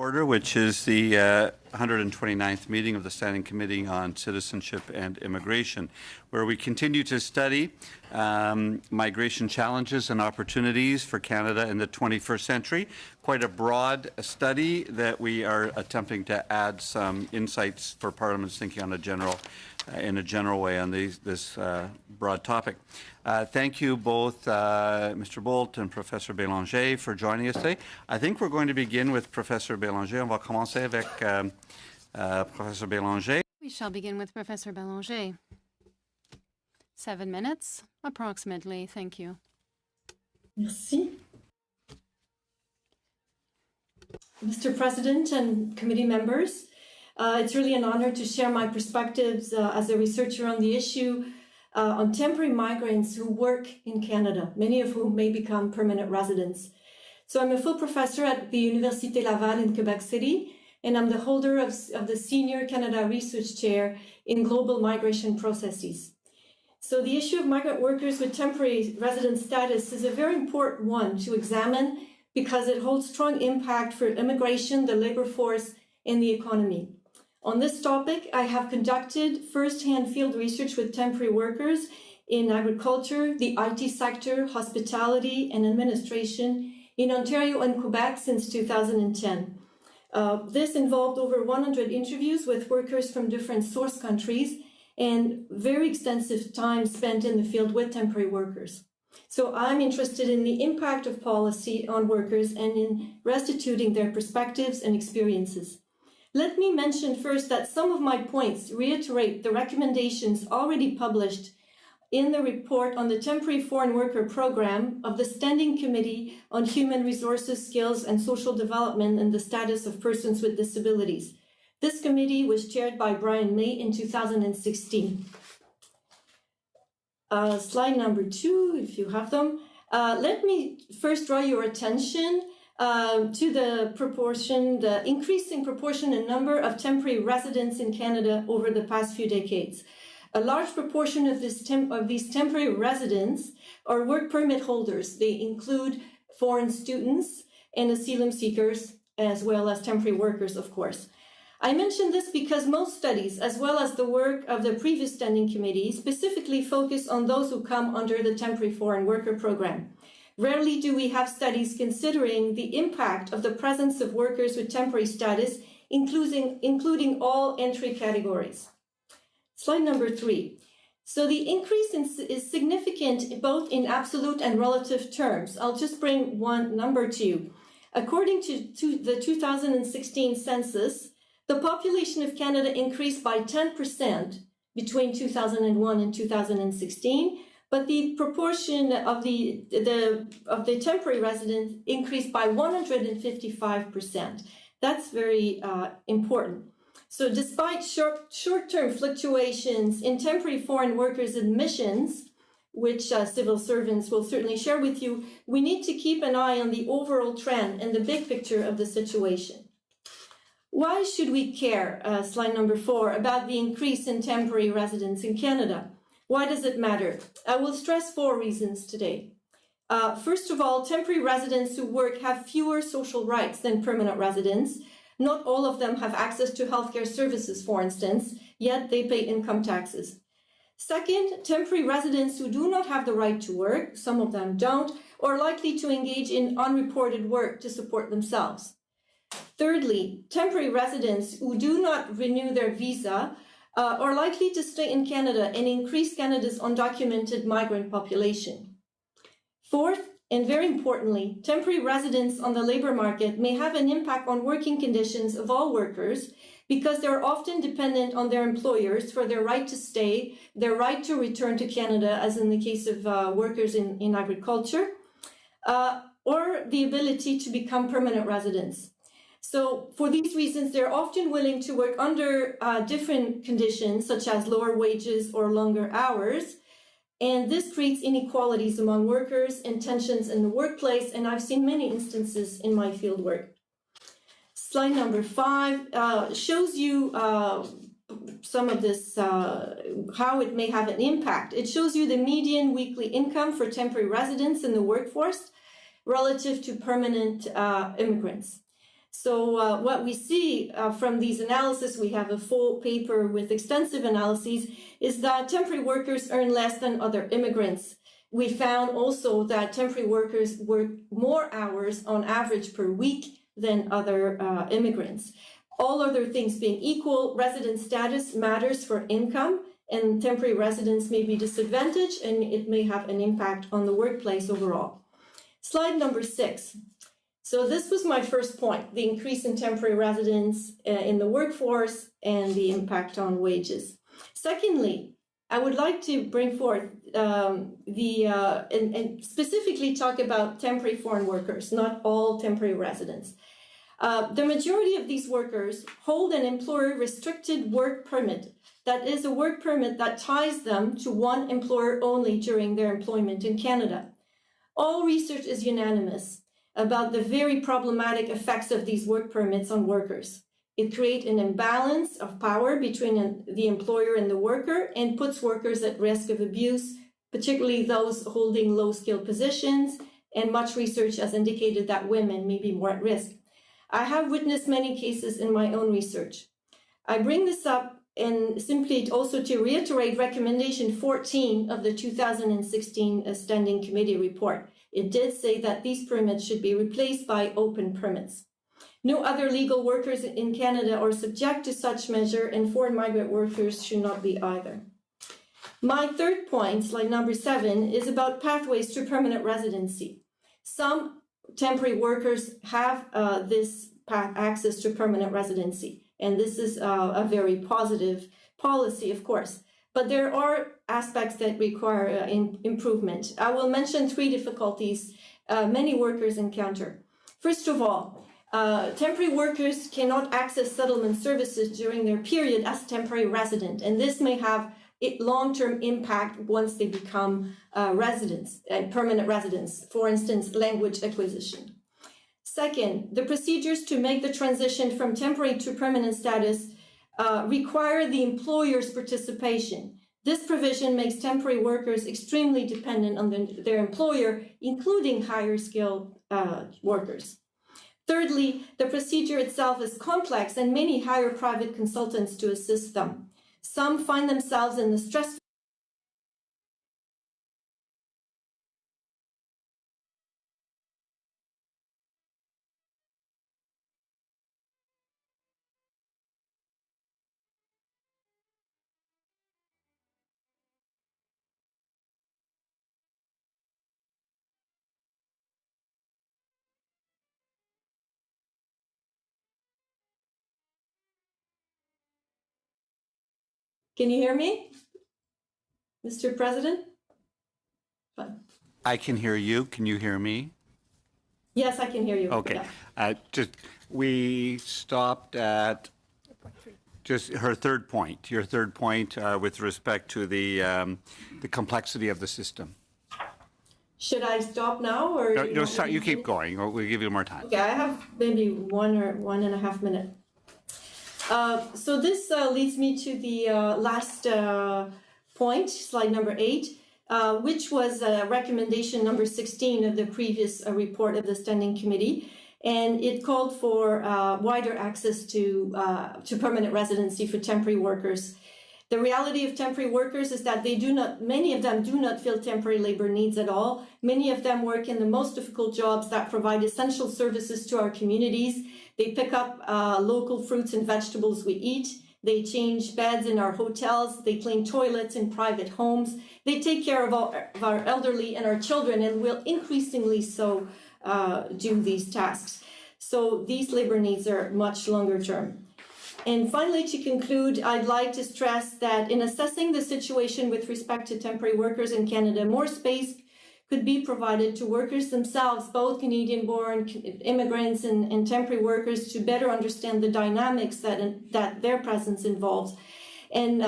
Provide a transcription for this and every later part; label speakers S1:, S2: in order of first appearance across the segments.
S1: order, which is the 129th meeting of the Standing Committee on Citizenship and Immigration, where we continue to study migration challenges and opportunities for Canada in the 21st century. Quite a broad study that we are attempting to add some insights for Parliament's thinking on in a general way on this broad topic. Thank you both, Mr. Bolt and Professor Bélanger, for joining us today. I think we're going to begin with Professor Bélanger. On va commencer avec Professor Bélanger.
S2: We shall begin with Professor Bélanger. 7 minutes, approximately. Thank you.
S3: Merci. Mr. President and committee members, it's really an honor to share my perspectives as a researcher on the issue on temporary migrants who work in Canada, many of whom may become permanent residents. So I'm a full professor at the Université Laval in Quebec City, and I'm the holder of the Senior Canada Research Chair in Global Migration Processes. So the issue of migrant workers with temporary resident status is a very important one to examine because it holds strong impact for immigration, the labor force, and the economy. On this topic, I have conducted first-hand field research with temporary workers in agriculture, the IT sector, hospitality, and administration in Ontario and Quebec since 2010. This involved over 100 interviews with workers from different source countries and very extensive time spent in the field with temporary workers. So I'm interested in the impact of policy on workers and in restituting their perspectives and experiences. Let me mention first that some of my points reiterate the recommendations already published in the report on the Temporary Foreign Worker Program of the Standing Committee on Human Resources, Skills and Social Development and the Status of Persons with Disabilities. This committee was chaired by Brian May in 2016. Slide number 2, if you have them. Let me first draw your attention to the increasing proportion and number of temporary residents in Canada over the past few decades. A large proportion of these temporary residents are work permit holders. They include foreign students and asylum seekers, as well as temporary workers, of course. I mention this because most studies, as well as the work of the previous standing committee, specifically focus on those who come under the Temporary Foreign Worker Program. Rarely do we have studies considering the impact of the presence of workers with temporary status, including all entry categories. Slide number 3. So the increase is significant both in absolute and relative terms. I'll just bring one number to you. According to the 2016 census, the population of Canada increased by 10% between 2001 and 2016, but the proportion of the temporary residents increased by 155%. That's very important. So despite short-term fluctuations in temporary foreign workers' admissions, which civil servants will certainly share with you, we need to keep an eye on the overall trend and the big picture of the situation. Why should we care, slide number 4, about the increase in temporary residents in Canada? Why does it matter? I will stress 4 reasons today. First of all, temporary residents who work have fewer social rights than permanent residents. Not all of them have access to healthcare services, for instance, yet they pay income taxes. Second, temporary residents who do not have the right to work, some of them don't, are likely to engage in unreported work to support themselves. Thirdly, temporary residents who do not renew their visa are likely to stay in Canada and increase Canada's undocumented migrant population. Fourth, and very importantly, temporary residents on the labor market may have an impact on working conditions of all workers because they're often dependent on their employers for their right to stay, their right to return to Canada, as in the case of workers in agriculture, or the ability to become permanent residents. So for these reasons, they're often willing to work under different conditions, such as lower wages or longer hours. And this creates inequalities among workers and tensions in the workplace. And I've seen many instances in my field work. Slide number 5 shows you some of this, how it may have an impact. It shows you the median weekly income for temporary residents in the workforce relative to permanent immigrants. So what we see from these analyses, we have a full paper with extensive analyses, is that temporary workers earn less than other immigrants. We found also that temporary workers work more hours on average per week than other immigrants. All other things being equal, resident status matters for income, and temporary residents may be disadvantaged, and it may have an impact on the workplace overall. Slide number 6. So this was my first point, the increase in temporary residents in the workforce and the impact on wages. Secondly, I would like to bring forth and specifically talk about temporary foreign workers, not all temporary residents. The majority of these workers hold an employer-restricted work permit. That is a work permit that ties them to one employer only during their employment in Canada. All research is unanimous about the very problematic effects of these work permits on workers. It creates an imbalance of power between the employer and the worker and puts workers at risk of abuse, particularly those holding low-skilled positions, and much research has indicated that women may be more at risk. I have witnessed many cases in my own research. I bring this up and simply also to reiterate recommendation 14 of the 2016 Standing Committee report. It did say that these permits should be replaced by open permits. No other legal workers in Canada are subject to such measure, and foreign migrant workers should not be either. My third point, slide number 7, is about pathways to permanent residency. Some temporary workers have this access to permanent residency, and this is a very positive policy, of course. But there are aspects that require improvement. I will mention 3 difficulties many workers encounter. First of all, temporary workers cannot access settlement services during their period as temporary resident, and this may have a long-term impact once they become residents, permanent residents, for instance, language acquisition. Second, the procedures to make the transition from temporary to permanent status require the employer's participation. This provision makes temporary workers extremely dependent on their employer, including higher skilled workers. Thirdly, the procedure itself is complex and many hire private consultants to assist them. Some find themselves in the stressful Can you hear me, Mr. President? Fine.
S1: I can hear you. Can you hear me?
S3: Yes, I can hear you.
S1: Okay.
S3: Yeah.
S1: We stopped at just her third point, your third point with respect to the complexity of the system.
S3: Should I stop now, or
S1: No, sorry, you keep going. We'll give you more time.
S3: Okay, I have maybe 1 or 1.5 minutes. So this leads me to the last point, slide number 8, which was recommendation number 16 of the previous report of the Standing Committee. And it called for wider access to permanent residency for temporary workers. The reality of temporary workers is that many of them do not fill temporary labor needs at all. Many of them work in the most difficult jobs that provide essential services to our communities. They pick up local fruits and vegetables we eat. They change beds in our hotels. They clean toilets in private homes. They take care of our elderly and our children, and will increasingly so do these tasks. So these labor needs are much longer term. And finally, to conclude, I'd like to stress that in assessing the situation with respect to temporary workers in Canada, more space could be provided to workers themselves, both Canadian-born immigrants and temporary workers, to better understand the dynamics that their presence involves. And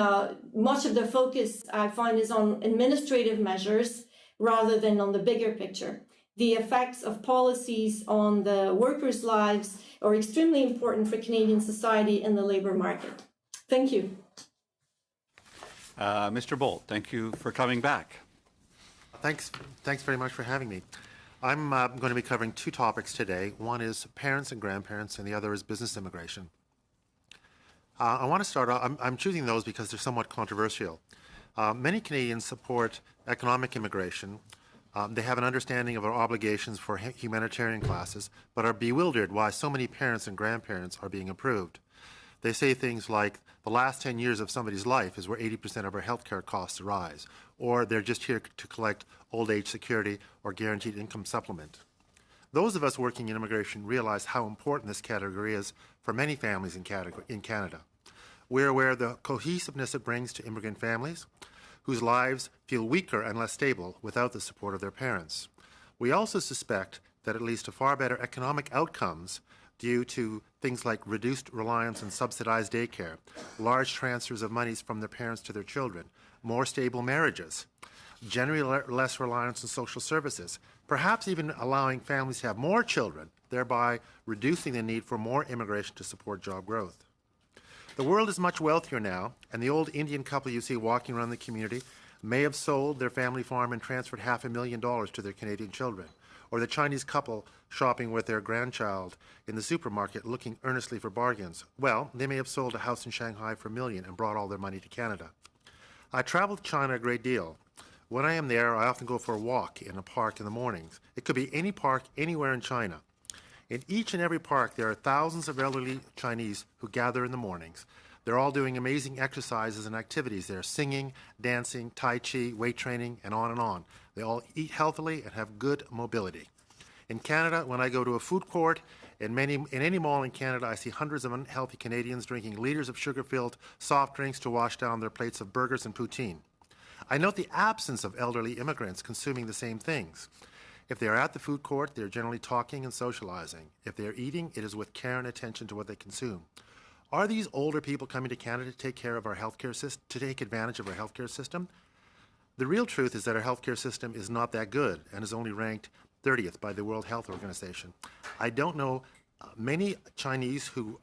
S3: much of the focus, I find, is on administrative measures rather than on the bigger picture. The effects of policies on the workers' lives are extremely important for Canadian society and the labor market. Thank you.
S1: Mr. Bolt, thank you for coming back.
S4: Thanks very much for having me. I'm going to be covering two topics today. One is parents and grandparents, and the other is business immigration. I want to start off, I'm choosing those because they're somewhat controversial. Many Canadians support economic immigration. They have an understanding of our obligations for humanitarian classes, but are bewildered why so many parents and grandparents are being approved. They say things like, the last 10 years of somebody's life is where 80% of our healthcare costs arise, or they're just here to collect old age security or guaranteed income supplement. Those of us working in immigration realize how important this category is for many families in Canada. We're aware of the cohesiveness it brings to immigrant families, whose lives feel weaker and less stable without the support of their parents. We also suspect that it leads to far better economic outcomes due to things like reduced reliance on subsidized daycare, large transfers of monies from their parents to their children, more stable marriages, generally less reliance on social services, perhaps even allowing families to have more children, thereby reducing the need for more immigration to support job growth. The world is much wealthier now, and the old Indian couple you see walking around the community may have sold their family farm and transferred $500,000 to their Canadian children, or the Chinese couple shopping with their grandchild in the supermarket looking earnestly for bargains. Well, they may have sold a house in Shanghai for $1 million and brought all their money to Canada. I travel to China a great deal. When I am there, I often go for a walk in a park in the mornings. It could be any park anywhere in China. In each and every park, there are thousands of elderly Chinese who gather in the mornings. They're all doing amazing exercises and activities. They're singing, dancing, tai chi, weight training, and on and on. They all eat healthily and have good mobility. In Canada, when I go to a food court, in any mall in Canada, I see hundreds of unhealthy Canadians drinking liters of sugar-filled soft drinks to wash down their plates of burgers and poutine. I note the absence of elderly immigrants consuming the same things. If they are at the food court, they are generally talking and socializing. If they are eating, it is with care and attention to what they consume. Are these older people coming to Canada to take care of our healthcare system, to take advantage of our healthcare system? The real truth is that our healthcare system is not that good and is only ranked 30th by the World Health Organization. I know many Chinese who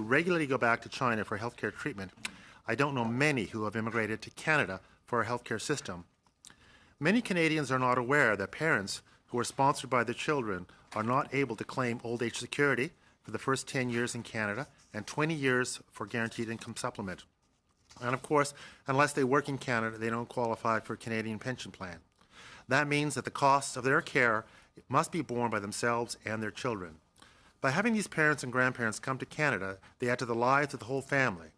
S4: regularly go back to China for healthcare treatment. I don't know many who have immigrated to Canada for our healthcare system. Many Canadians are not aware that parents who are sponsored by their children are not able to claim old age security for the first 10 years in Canada and 20 years for guaranteed income supplement. And of course, unless they work in Canada, they don't qualify for a Canadian pension plan. That means that the costs of their care must be borne by themselves and their children. By having these parents and grandparents come to Canada, they add to the lives of the whole family.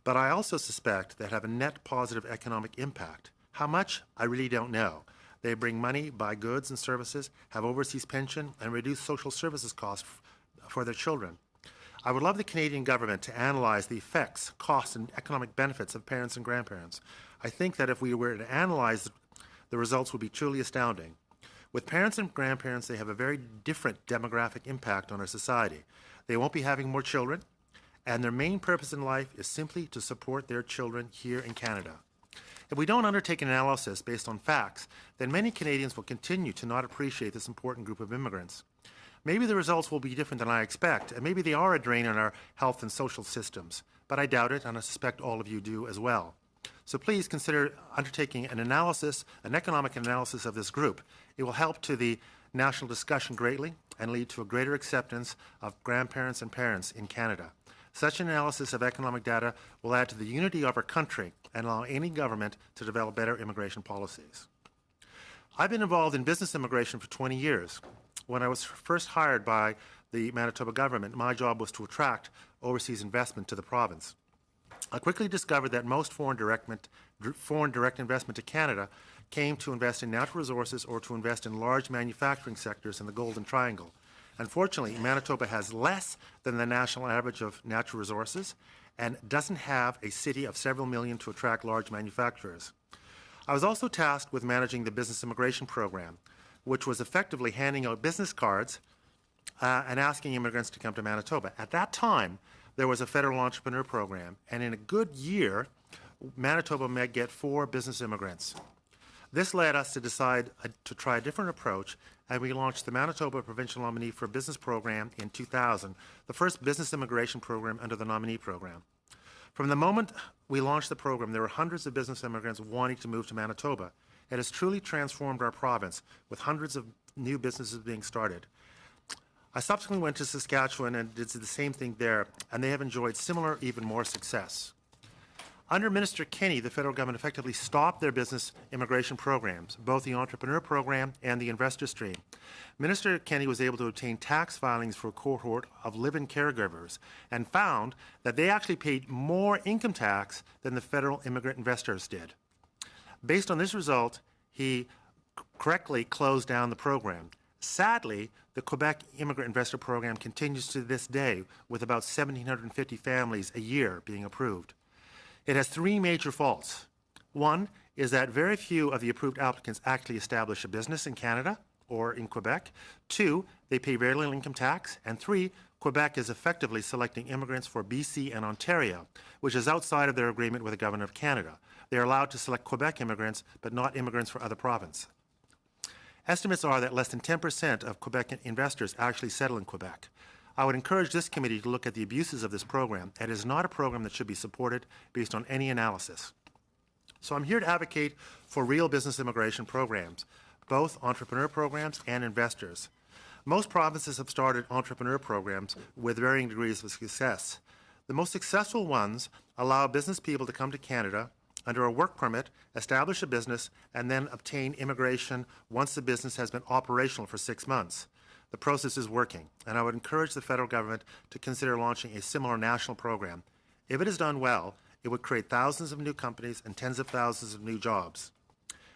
S4: But I also suspect that have a net positive economic impact. How much? I really don't know. They bring money, buy goods and services, have overseas pension, and reduce social services costs for their children. I would love the Canadian government to analyze the effects, costs, and economic benefits of parents and grandparents. I think that if we were to analyze, the results would be truly astounding. With parents and grandparents, they have a very different demographic impact on our society. They won't be having more children, and their main purpose in life is simply to support their children here in Canada. If we don't undertake an analysis based on facts, then many Canadians will continue to not appreciate this important group of immigrants. Maybe the results will be different than I expect, and maybe they are a drain on our health and social systems, but I doubt it, and I suspect all of you do as well. So please consider undertaking an analysis, an economic analysis of this group. It will help to the national discussion greatly and lead to a greater acceptance of grandparents and parents in Canada. Such an analysis of economic data will add to the unity of our country and allow any government to develop better immigration policies. I've been involved in business immigration for 20 years. When I was first hired by the Manitoba government, my job was to attract overseas investment to the province. I quickly discovered that most foreign direct investment to Canada came to invest in natural resources or to invest in large manufacturing sectors in the Golden Triangle. Unfortunately, Manitoba has less than the national average of natural resources and doesn't have a city of several million to attract large manufacturers. I was also tasked with managing the business immigration program, which was effectively handing out business cards and asking immigrants to come to Manitoba. At that time, there was a federal entrepreneur program, and in a good year, Manitoba might get 4 business immigrants. This led us to decide to try a different approach, and we launched the Manitoba Provincial Nominee for Business Program in 2000, the first business immigration program under the nominee program. From the moment we launched the program, there were hundreds of business immigrants wanting to move to Manitoba. It has truly transformed our province, with hundreds of new businesses being started. I subsequently went to Saskatchewan and did the same thing there, and they have enjoyed similar, even more success. Under Minister Kenney, the federal government effectively stopped their business immigration programs, both the entrepreneur program and the investor stream. Minister Kenney was able to obtain tax filings for a cohort of live-in caregivers and found that they actually paid more income tax than the federal immigrant investors did. Based on this result, he correctly closed down the program. Sadly, the Quebec Immigrant Investor Program continues to this day, with about 1,750 families a year being approved. It has three major faults. One is that very few of the approved applicants actually establish a business in Canada or in Quebec. Two, they pay very little income tax. And three, Quebec is effectively selecting immigrants for BC and Ontario, which is outside of their agreement with the Government of Canada. They are allowed to select Quebec immigrants, but not immigrants for other provinces. Estimates are that less than 10% of Quebec investors actually settle in Quebec. I would encourage this committee to look at the abuses of this program. It is not a program that should be supported based on any analysis. So I'm here to advocate for real business immigration programs, both entrepreneur programs and investors. Most provinces have started entrepreneur programs with varying degrees of success. The most successful ones allow business people to come to Canada under a work permit, establish a business, and then obtain immigration once the business has been operational for 6 months. The process is working, and I would encourage the federal government to consider launching a similar national program. If it is done well, it would create thousands of new companies and tens of thousands of new jobs.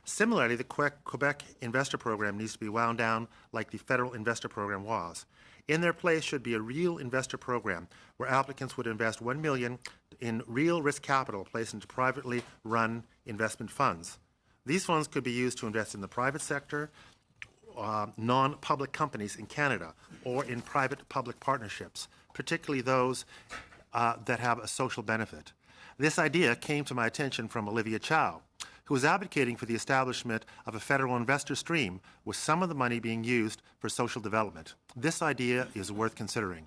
S4: Similarly, the Quebec Investor Program needs to be wound down like the federal investor program was. In their place should be a real investor program where applicants would invest $1 million in real risk capital placed into privately run investment funds. These funds could be used to invest in the private sector, non-public companies in Canada, or in private-public partnerships, particularly those that have a social benefit. This idea came to my attention from Olivia Chow, who was advocating for the establishment of a federal investor stream with some of the money being used for social development. This idea is worth considering.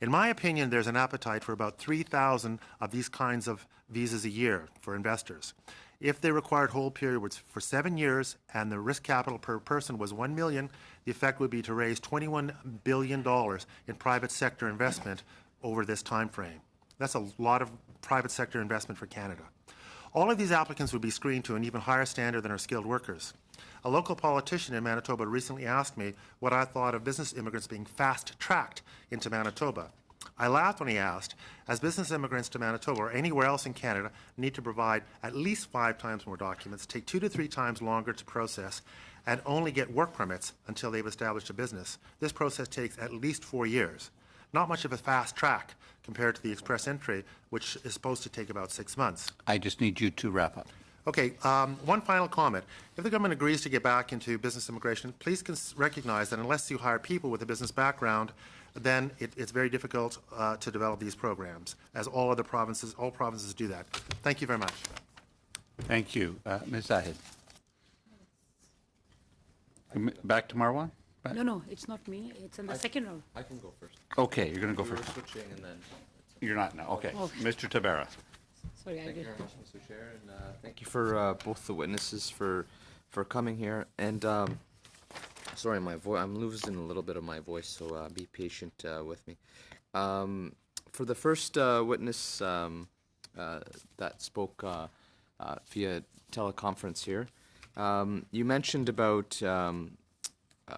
S4: In my opinion, there's an appetite for about 3,000 of these kinds of visas a year for investors. If they required hold periods for 7 years and the risk capital per person was $1 million, the effect would be to raise $21 billion in private sector investment over this time frame. That's a lot of private sector investment for Canada. All of these applicants would be screened to an even higher standard than our skilled workers. A local politician in Manitoba recently asked me what I thought of business immigrants being fast-tracked into Manitoba. I laughed when he asked, as business immigrants to Manitoba or anywhere else in Canada need to provide at least 5 times more documents, take 2 to 3 times longer to process, and only get work permits until they've established a business. This process takes at least 4 years. Not much of a fast track compared to the express entry, which is supposed to take about 6 months.
S1: I just need you to wrap up.
S4: Okay, one final comment. If the government agrees to get back into business immigration, please recognize that unless you hire people with a business background, then it's very difficult to develop these programs, as all provinces do that. Thank you very much.
S1: Thank you. Ms. Zahid. Back to Marwan?
S5: No, it's not me. It's in the second round.
S6: I can go first.
S1: Okay, you're going to go
S6: We were
S1: first.
S6: switching and then.
S1: You're not now. Okay.
S5: Oh.
S1: Mr. Tabera.
S5: Sorry, I
S6: Thank you
S5: did.
S6: very much, Mr. Chair, and thank you for both the witnesses for coming here. And sorry, my voice. I'm losing a little bit of my voice, so be patient with me. For the first witness that spoke via teleconference here, you mentioned about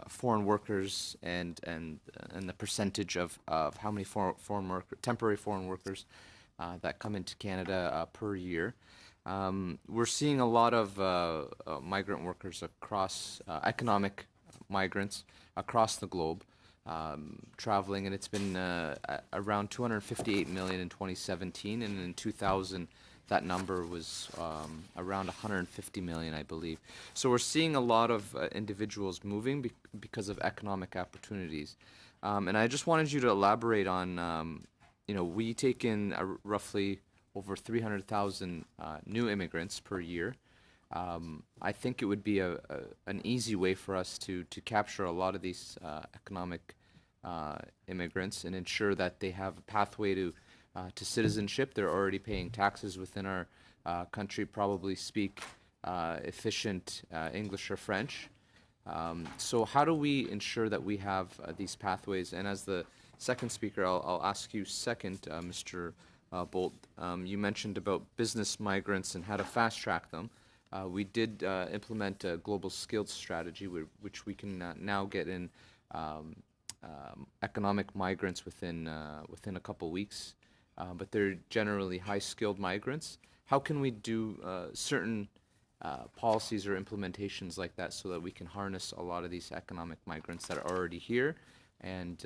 S6: foreign workers and the percentage of how many temporary foreign workers that come into Canada per year. We're seeing a lot of migrant workers across, economic migrants across the globe traveling, and it's been around 258 million in 2017, and in 2000 that number was around 150 million, I believe. So we're seeing a lot of individuals moving because of economic opportunities. And I just wanted you to elaborate on, we take in roughly over 300,000 new immigrants per year. I think it would be an easy way for us to capture a lot of these economic immigrants and ensure that they have a pathway to citizenship. They're already paying taxes within our country, probably speak efficient English or French. So how do we ensure that we have these pathways? And as the second speaker, I'll ask you second, Mr. Bolt. You mentioned about business migrants and how to fast track them. We did implement a global skills strategy, which we can now get in economic migrants within a couple weeks, but they're generally high-skilled migrants. How can we do certain policies or implementations like that so that we can harness a lot of these economic migrants that are already here and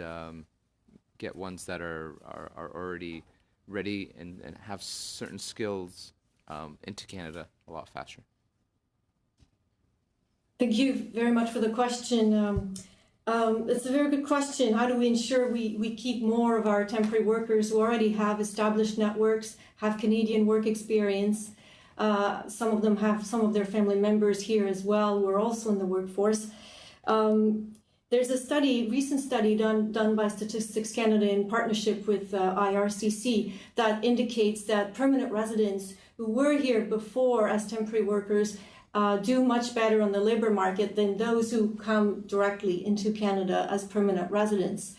S6: get ones that are already ready and have certain skills into Canada a lot faster?
S3: Thank you very much for the question. It's a very good question. How do we ensure we keep more of our temporary workers who already have established networks, have Canadian work experience? Some of them have some of their family members here as well who are also in the workforce. There's a recent study done by Statistics Canada in partnership with IRCC that indicates that permanent residents who were here before as temporary workers do much better on the labor market than those who come directly into Canada as permanent residents.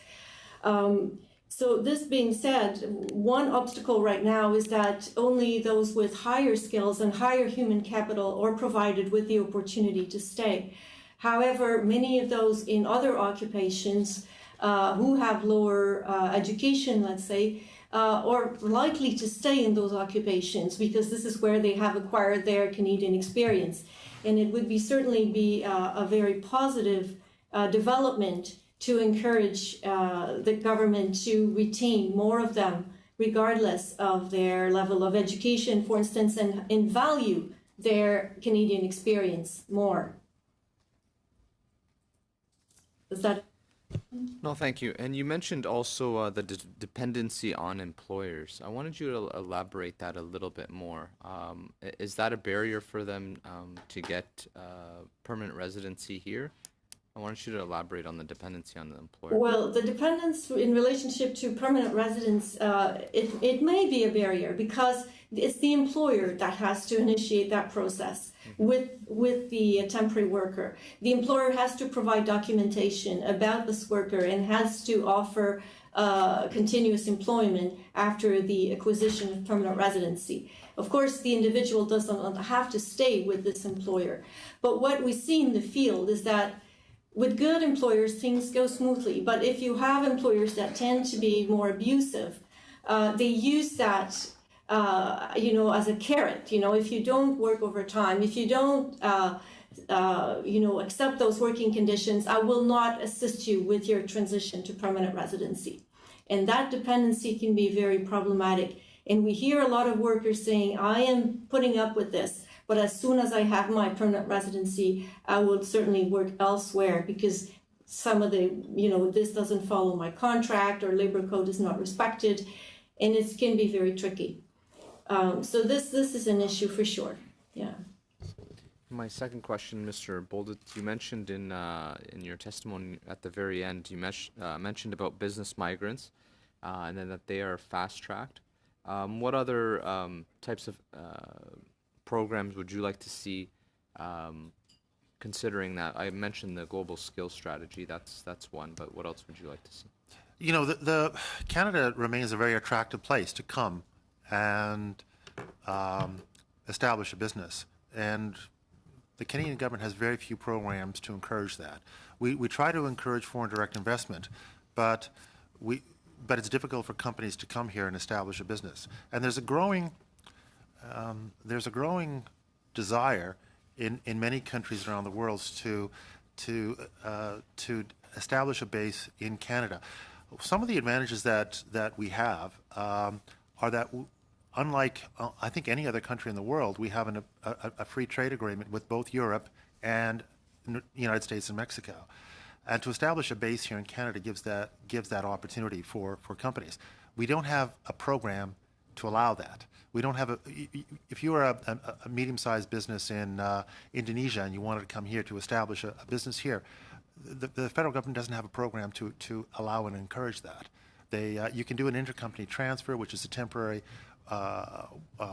S3: So this being said, one obstacle right now is that only those with higher skills and higher human capital are provided with the opportunity to stay. However, many of those in other occupations who have lower education, let's say, are likely to stay in those occupations because this is where they have acquired their Canadian experience. And it would certainly be a very positive development to encourage the government to retain more of them, regardless of their level of education, for instance, and value their Canadian experience more. Is that?
S6: No, thank you. And you mentioned also the dependency on employers. I wanted you to elaborate that a little bit more. Is that a barrier for them to get permanent residency here? I wanted you to elaborate on the dependency on the employer.
S3: Well, the dependence in relationship to permanent residence, it may be a barrier because it's the employer that has to initiate that process with the temporary worker. The employer has to provide documentation about this worker and has to offer continuous employment after the acquisition of permanent residency. Of course, the individual doesn't have to stay with this employer. But what we see in the field is that with good employers, things go smoothly. But if you have employers that tend to be more abusive, they use that as a carrot. If you don't work overtime, if you don't, accept those working conditions, I will not assist you with your transition to permanent residency. And that dependency can be very problematic. And we hear a lot of workers saying, I am putting up with this, but as soon as I have my permanent residency, I will certainly work elsewhere because some of the, this doesn't follow my contract or labor code is not respected, and it can be very tricky. So this is an issue for sure. Yeah.
S6: My second question, Mr. Boldet, you mentioned in your testimony at the very end, you mentioned about business migrants and then that they are fast-tracked. What other types of programs would you like to see considering that? I mentioned the global skills strategy, that's one, but what else would you like to see?
S4: The Canada remains a very attractive place to come and establish a business. And the Canadian government has very few programs to encourage that. We try to encourage foreign direct investment, but it's difficult for companies to come here and establish a business. And there's a growing desire in many countries around the world to establish a base in Canada. Some of the advantages that we have are that unlike, I think, any other country in the world, we have a free trade agreement with both Europe and the United States and Mexico. And to establish a base here in Canada gives that opportunity for companies. We don't have a program to allow that. We don't have if you are a medium-sized business in Indonesia and you wanted to come here to establish a business here, the federal government doesn't have a program to allow and encourage that. You can do an intercompany transfer, which is a temporary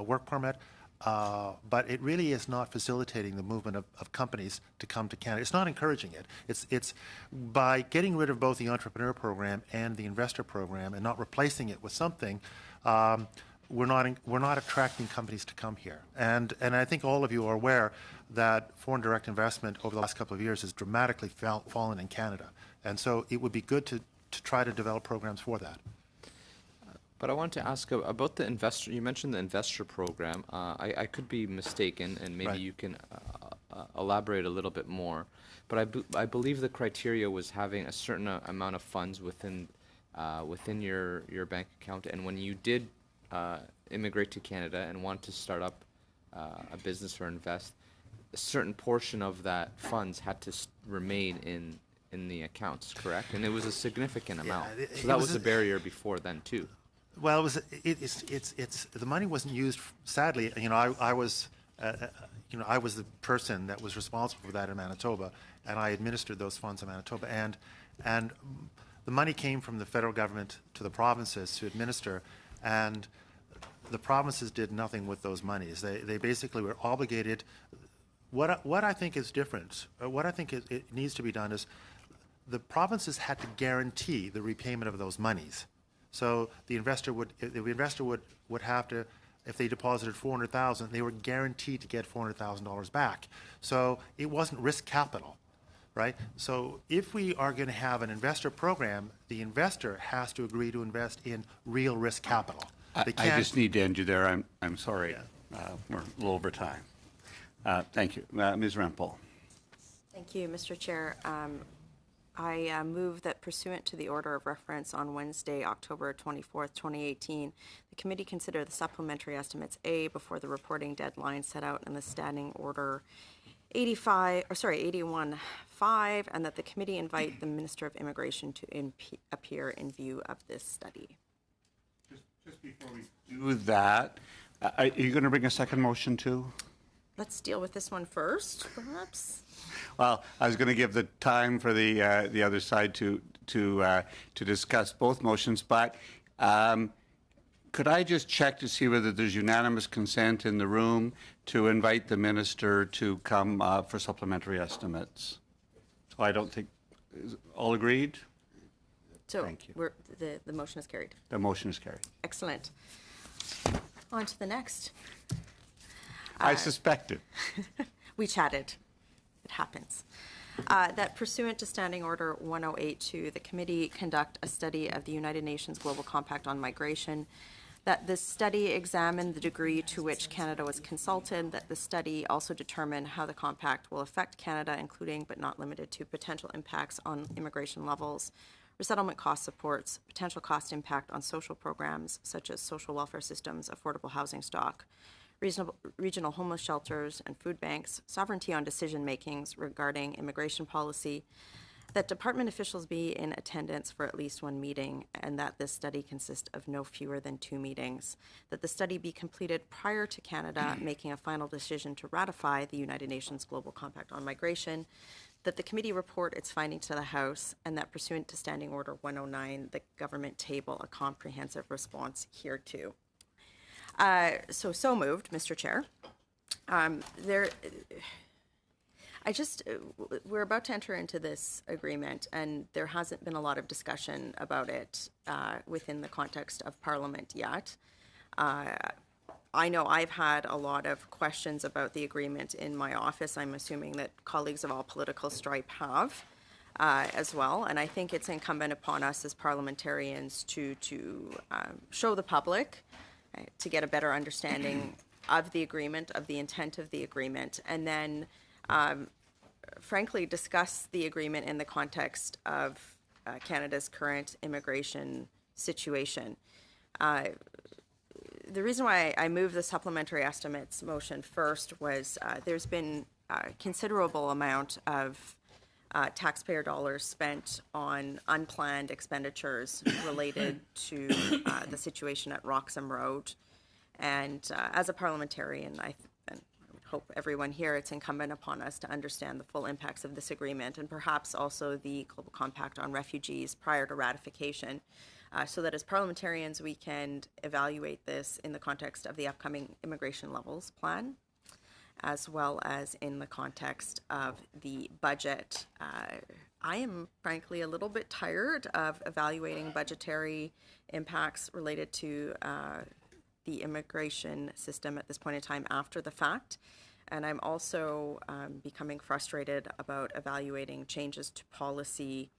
S4: work permit, but it really is not facilitating the movement of companies to come to Canada. It's not encouraging it. It's by getting rid of both the entrepreneur program and the investor program and not replacing it with something, we're not attracting companies to come here. And I think all of you are aware that foreign direct investment over the last couple of years has dramatically fallen in Canada. And so it would be good to try to develop programs for that.
S6: But I want to ask about the investor. You mentioned the investor program. I could be mistaken, and maybe
S4: Right.
S6: you can elaborate a little bit more. But I believe the criteria was having a certain amount of funds within your bank account, and when you did immigrate to Canada and want to start up a business or invest, a certain portion of that funds had to remain in the accounts, correct? And it was a significant amount. So that was a barrier before then too.
S4: Well, it's the money wasn't used. Sadly, I was the person that was responsible for that in Manitoba, and I administered those funds in Manitoba. And the money came from the federal government to the provinces to administer, and the provinces did nothing with those monies. They basically were obligated. What I think is different, what I think it needs to be done is the provinces had to guarantee the repayment of those monies. So the investor would have to, if they deposited $400,000, they were guaranteed to get $400,000 back. So it wasn't risk capital, right? So if we are going to have an investor program, the investor has to agree to invest in real risk capital.
S1: I just need to end you there. I'm sorry. We're a little over time. Thank you. Ms. Rempel.
S7: Thank you, Mr. Chair. I move that pursuant to the order of reference on Wednesday, October 24th, 2018, the committee consider the supplementary estimates A before the reporting deadline set out in the standing order 81.5, and that the committee invite the Minister of Immigration to appear in view of this study.
S1: Just before we do that, are you going to bring a second motion too?
S7: Let's deal with this one first, perhaps.
S1: Well, I was going to give the time for the other side to discuss both motions, but could I just check to see whether there's unanimous consent in the room to invite the minister to come for supplementary estimates? So I don't think all agreed.
S7: So
S1: Thank you.
S7: the motion is carried.
S1: The motion is carried.
S7: Excellent. On to the next.
S1: I suspected.
S7: We chatted. It happens. That pursuant to Standing Order 1082, the committee conduct a study of the United Nations Global Compact on Migration, that this study examined the degree to which Canada was consulted, that the study also determined how the compact will affect Canada, including but not limited to potential impacts on immigration levels, resettlement cost supports, potential cost impact on social programs such as social welfare systems, affordable housing stock, regional homeless shelters and food banks, sovereignty on decision-makings regarding immigration policy, that department officials be in attendance for at least one meeting, and that this study consist of no fewer than 2 meetings, that the study be completed prior to Canada making a final decision to ratify the United Nations Global Compact on Migration, that the committee report its findings to the House, and that pursuant to Standing Order 109, the government table a comprehensive response hereto. So moved, Mr. Chair. We're about to enter into this agreement, and there hasn't been a lot of discussion about it within the context of Parliament yet. I know I've had a lot of questions about the agreement in my office. I'm assuming that colleagues of all political stripe have as well, and I think it's incumbent upon us as parliamentarians to show the public, to get a better understanding of the agreement, of the intent of the agreement, and then frankly discuss the agreement in the context of Canada's current immigration situation. The reason why I moved the supplementary estimates motion first was there's been a considerable amount of taxpayer dollars spent on unplanned expenditures related to the situation at Roxham Road. And as a parliamentarian, hope everyone here, it's incumbent upon us to understand the full impacts of this agreement and perhaps also the Global Compact on Refugees prior to ratification, so that as parliamentarians we can evaluate this in the context of the upcoming immigration levels plan, as well as in the context of the budget. I am frankly a little bit tired of evaluating budgetary impacts related to the immigration system at this point in time after the fact. And I'm also becoming frustrated about evaluating changes to policy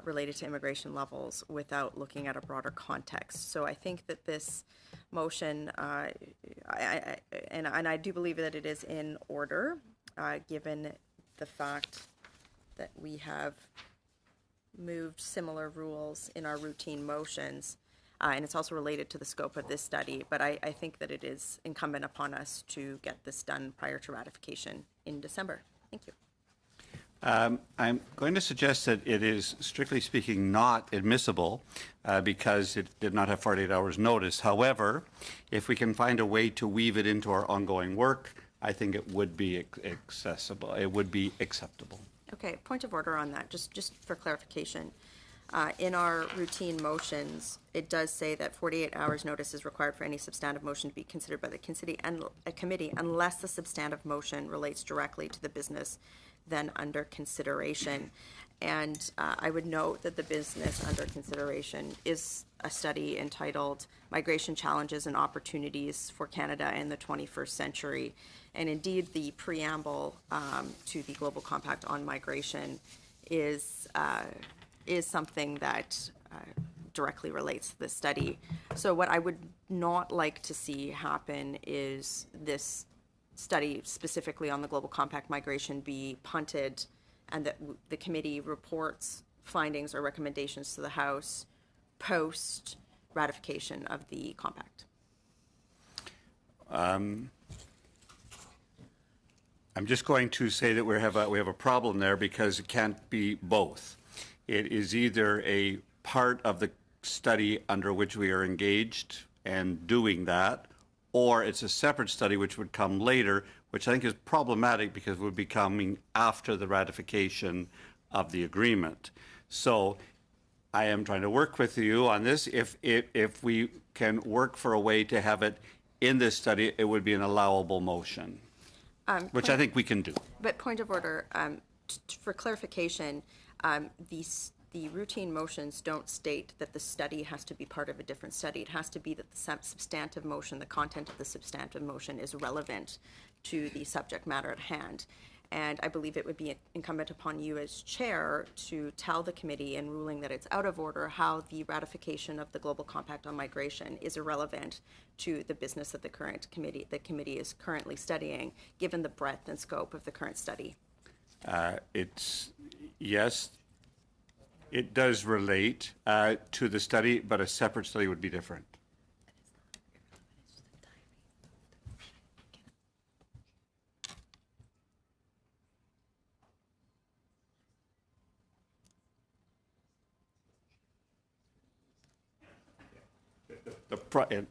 S7: related to immigration levels without looking at a broader context. So I think that this motion, and I do believe that it is in order, given the fact that we have moved similar rules in our routine motions. And it's also related to the scope of this study, but I think that it is incumbent upon us to get this done prior to ratification in December. Thank you.
S1: I'm going to suggest that it is, strictly speaking, not admissible because it did not have 48 hours notice. However, if we can find a way to weave it into our ongoing work, I think it would be accessible. It would be acceptable.
S7: Okay, point of order on that, just for clarification. In our routine motions, it does say that 48 hours notice is required for any substantive motion to be considered by the committee unless the substantive motion relates directly to the business then under consideration. And I would note that the business under consideration is a study entitled Migration Challenges and Opportunities for Canada in the 21st Century. And indeed, the preamble to the Global Compact on Migration is something that directly relates to this study. So what I would not like to see happen is this study specifically on the Global Compact migration be punted and that the committee reports findings or recommendations to the House post ratification of the compact.
S1: I'm just going to say that we have a problem there because it can't be both. It is either a part of the study under which we are engaged and doing that, or it's a separate study which would come later, which I think is problematic because it would be coming after the ratification of the agreement. So I am trying to work with you on this. If we can work for a way to have it in this study, it would be an allowable motion, which I think we can do.
S7: But point of order, for clarification, the routine motions don't state that the study has to be part of a different study. It has to be that the substantive motion, the content of the substantive motion is relevant to the subject matter at hand. And I believe it would be incumbent upon you as chair to tell the committee in ruling that it's out of order how the ratification of the Global Compact on Migration is irrelevant to the business that the committee is currently studying, given the breadth and scope of the current study.
S1: Yes, it does relate to the study, but a separate study would be different.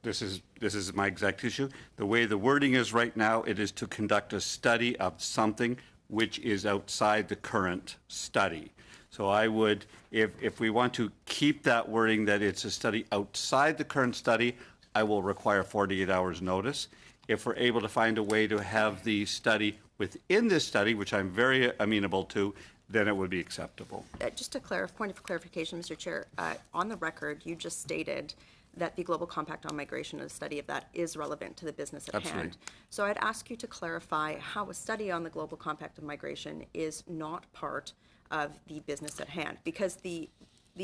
S1: This is my exact issue. The way the wording is right now, it is to conduct a study of something which is outside the current study. So I would, if we want to keep that wording that it's a study outside the current study, I will require 48 hours notice. If we're able to find a way to have the study within this study, which I'm very amenable to, then it would be acceptable.
S7: Just a point of clarification, Mr. Chair, on the record, you just stated that the Global Compact on Migration and a study of that is relevant to the business at
S1: Absolutely.
S7: hand. So I'd ask you to clarify how a study on the Global Compact on Migration is not part of the business at hand, because the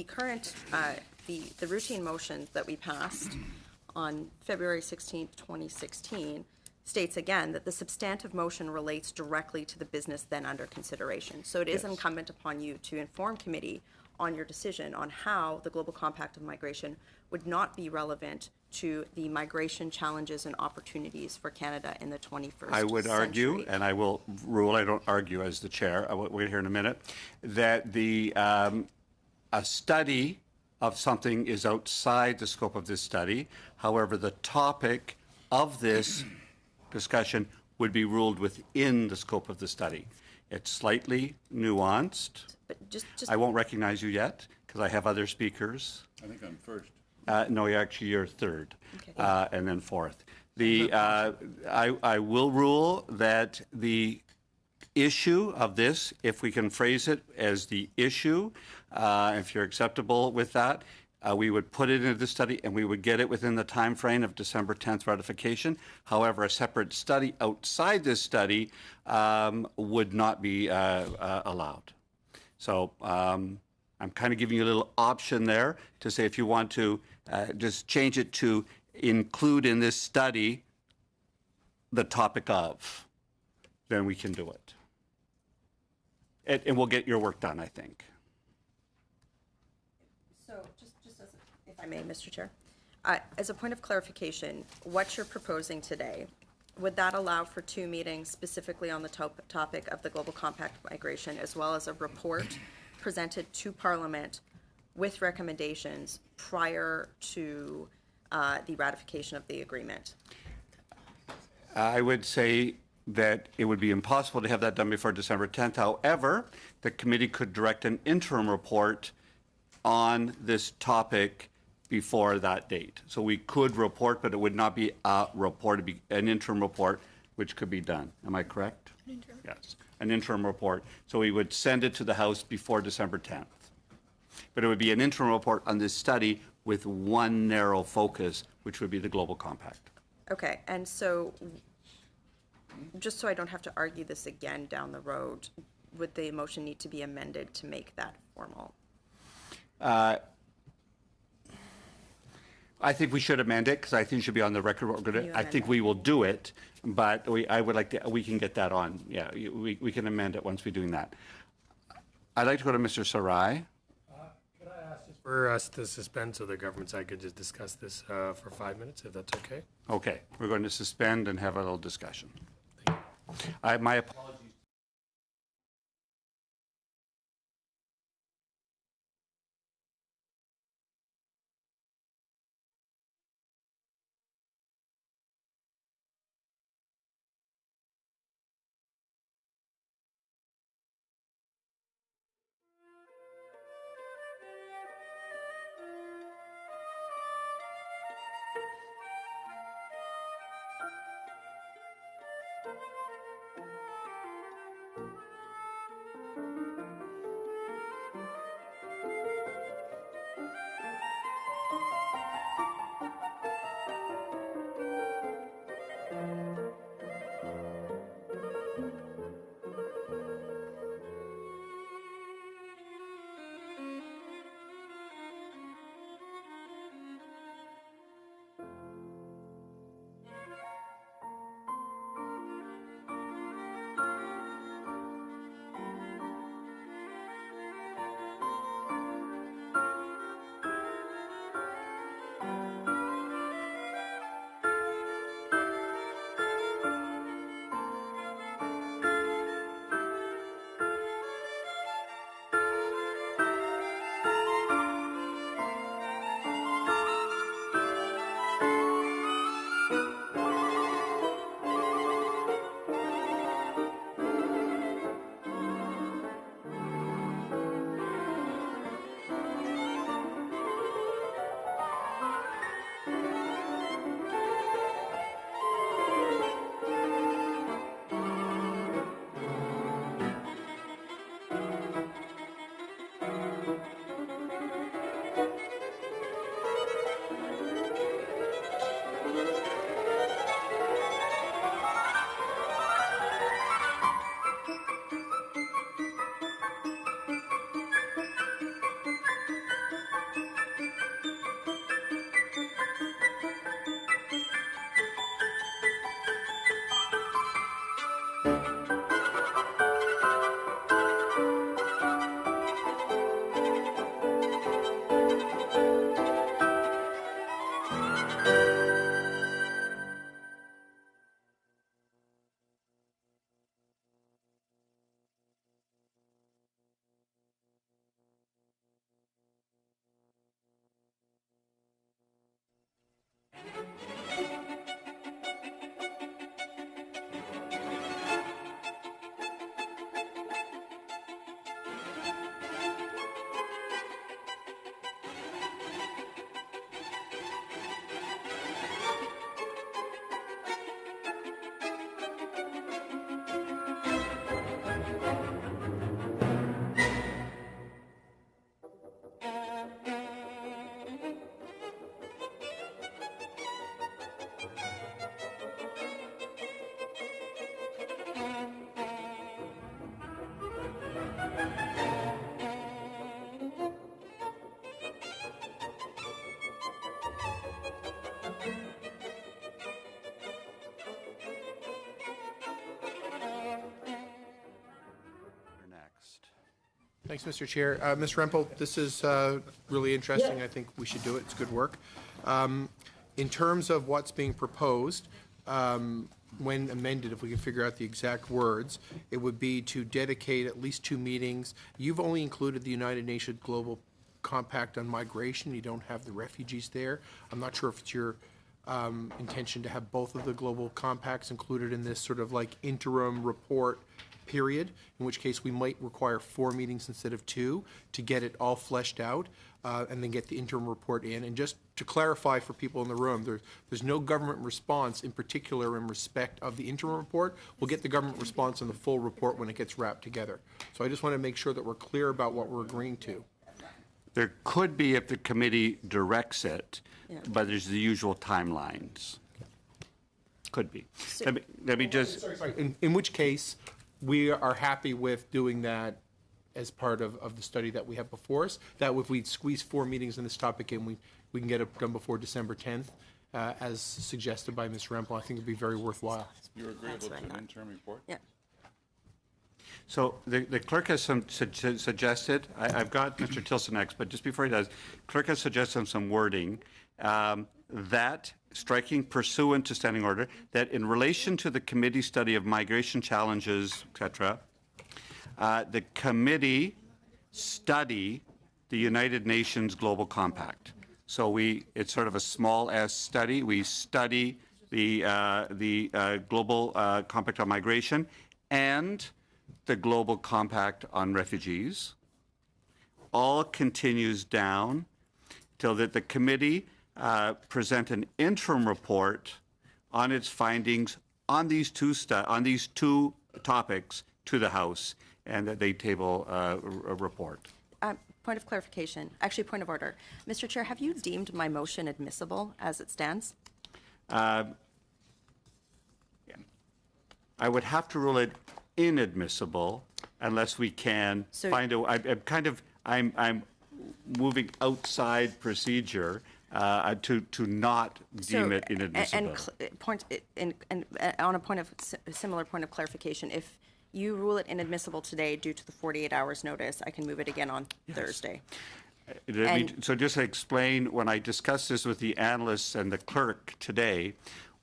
S7: current, the routine motion that we passed on February 16th, 2016, states again that the substantive motion relates directly to the business then under consideration. So it is
S1: Yes.
S7: incumbent upon you to inform committee on your decision on how the Global Compact of Migration would not be relevant to the migration challenges and opportunities for Canada in the 21st
S1: I would argue,
S7: century.
S1: and I will rule, I don't argue as the chair, I will wait here in a minute, that a study of something is outside the scope of this study. However, the topic of this discussion would be ruled within the scope of the study. It's slightly nuanced.
S7: But just
S1: I won't recognize you yet because I have other speakers.
S8: I think I'm first.
S1: No, you're third,
S7: Okay.
S1: and then fourth. I will rule that the issue of this, if we can phrase it as the issue, if you're acceptable with that, we would put it into the study and we would get it within the time frame of December 10th ratification. However, a separate study outside this study would not be allowed. So I'm kind of giving you a little option there to say if you want to just change it to include in this study the topic of, then we can do it. And we'll get your work done, I think.
S7: So just as, if I may, Mr. Chair, as a point of clarification, what you're proposing today, would that allow for 2 meetings specifically on the topic of the Global Compact migration, as well as a report presented to Parliament with recommendations prior to the ratification of the agreement?
S1: I would say that it would be impossible to have that done before December 10th. However, the committee could direct an interim report on this topic before that date. So we could report, but it would not be a report, it'd be an interim report, which could be done. Am I correct? An interim. Yes, an interim report. So we would send it to the House before December 10th. But it would be an interim report on this study with one narrow focus, which would be the Global Compact.
S7: Okay, and so, just so I don't have to argue this again down the road, would the motion need to be amended to make that formal?
S1: I think we should amend it because I think it should be on the record. What we're
S7: Can
S1: gonna,
S7: you
S1: I
S7: amend
S1: think
S7: that?
S1: we will do it, but I would like to. We can get that on. Yeah, we can amend it once we're doing that. I'd like to go to Mr. Sarai.
S9: Could I ask just for us to suspend so the government side could just discuss this for 5 minutes, if that's okay?
S1: Okay, we're going to suspend and have a little discussion. My apologies.
S8: Thanks, Mr. Chair. Ms. Rempel, this is really interesting.
S3: Yeah.
S8: I think we should do it. It's good work. In terms of what's being proposed, when amended, if we can figure out the exact words, it would be to dedicate at least 2 meetings. You've only included the United Nations Global Compact on Migration. You don't have the refugees there. I'm not sure if it's your intention to have both of the global compacts included in this sort of like interim report period, in which case we might require 4 meetings instead of 2 to get it all fleshed out and then get the interim report in. And just to clarify for people in the room, there's no government response in particular in respect of the interim report. We'll get the government response on the full report when it gets wrapped together. So I just want to make sure that we're clear about what we're agreeing to.
S1: There could be if the committee directs it, but there's the usual timelines. Could be. Let me just...
S8: Sorry. In which case, we are happy with doing that as part of the study that we have before us, that if we squeeze 4 meetings in this topic and we can get it done before December 10th, as suggested by Ms. Rempel, I think it'd be very worthwhile.
S10: You're agreeable to an interim report?
S7: Yeah.
S1: So the clerk has suggested, I've got Mr. Tilson next, but just before he does, clerk has suggested some wording that, striking pursuant to standing order, that in relation to the committee study of migration challenges, etc., the committee study the United Nations Global Compact. So it's sort of a small s study. We study the Global Compact on Migration and the Global Compact on Refugees. All continues down till that the committee present an interim report on its findings on these 2 topics to the House, and that they table a report.
S7: Point of clarification, actually point of order. Mr. Chair, have you deemed my motion admissible as it stands?
S1: I would have to rule it inadmissible unless we can find a. I'm moving outside procedure to not deem it inadmissible.
S7: On a similar point of clarification, if you rule it inadmissible today due to the 48 hours notice, I can move it again on Thursday.
S1: So just to explain, when I discussed this with the analysts and the clerk today,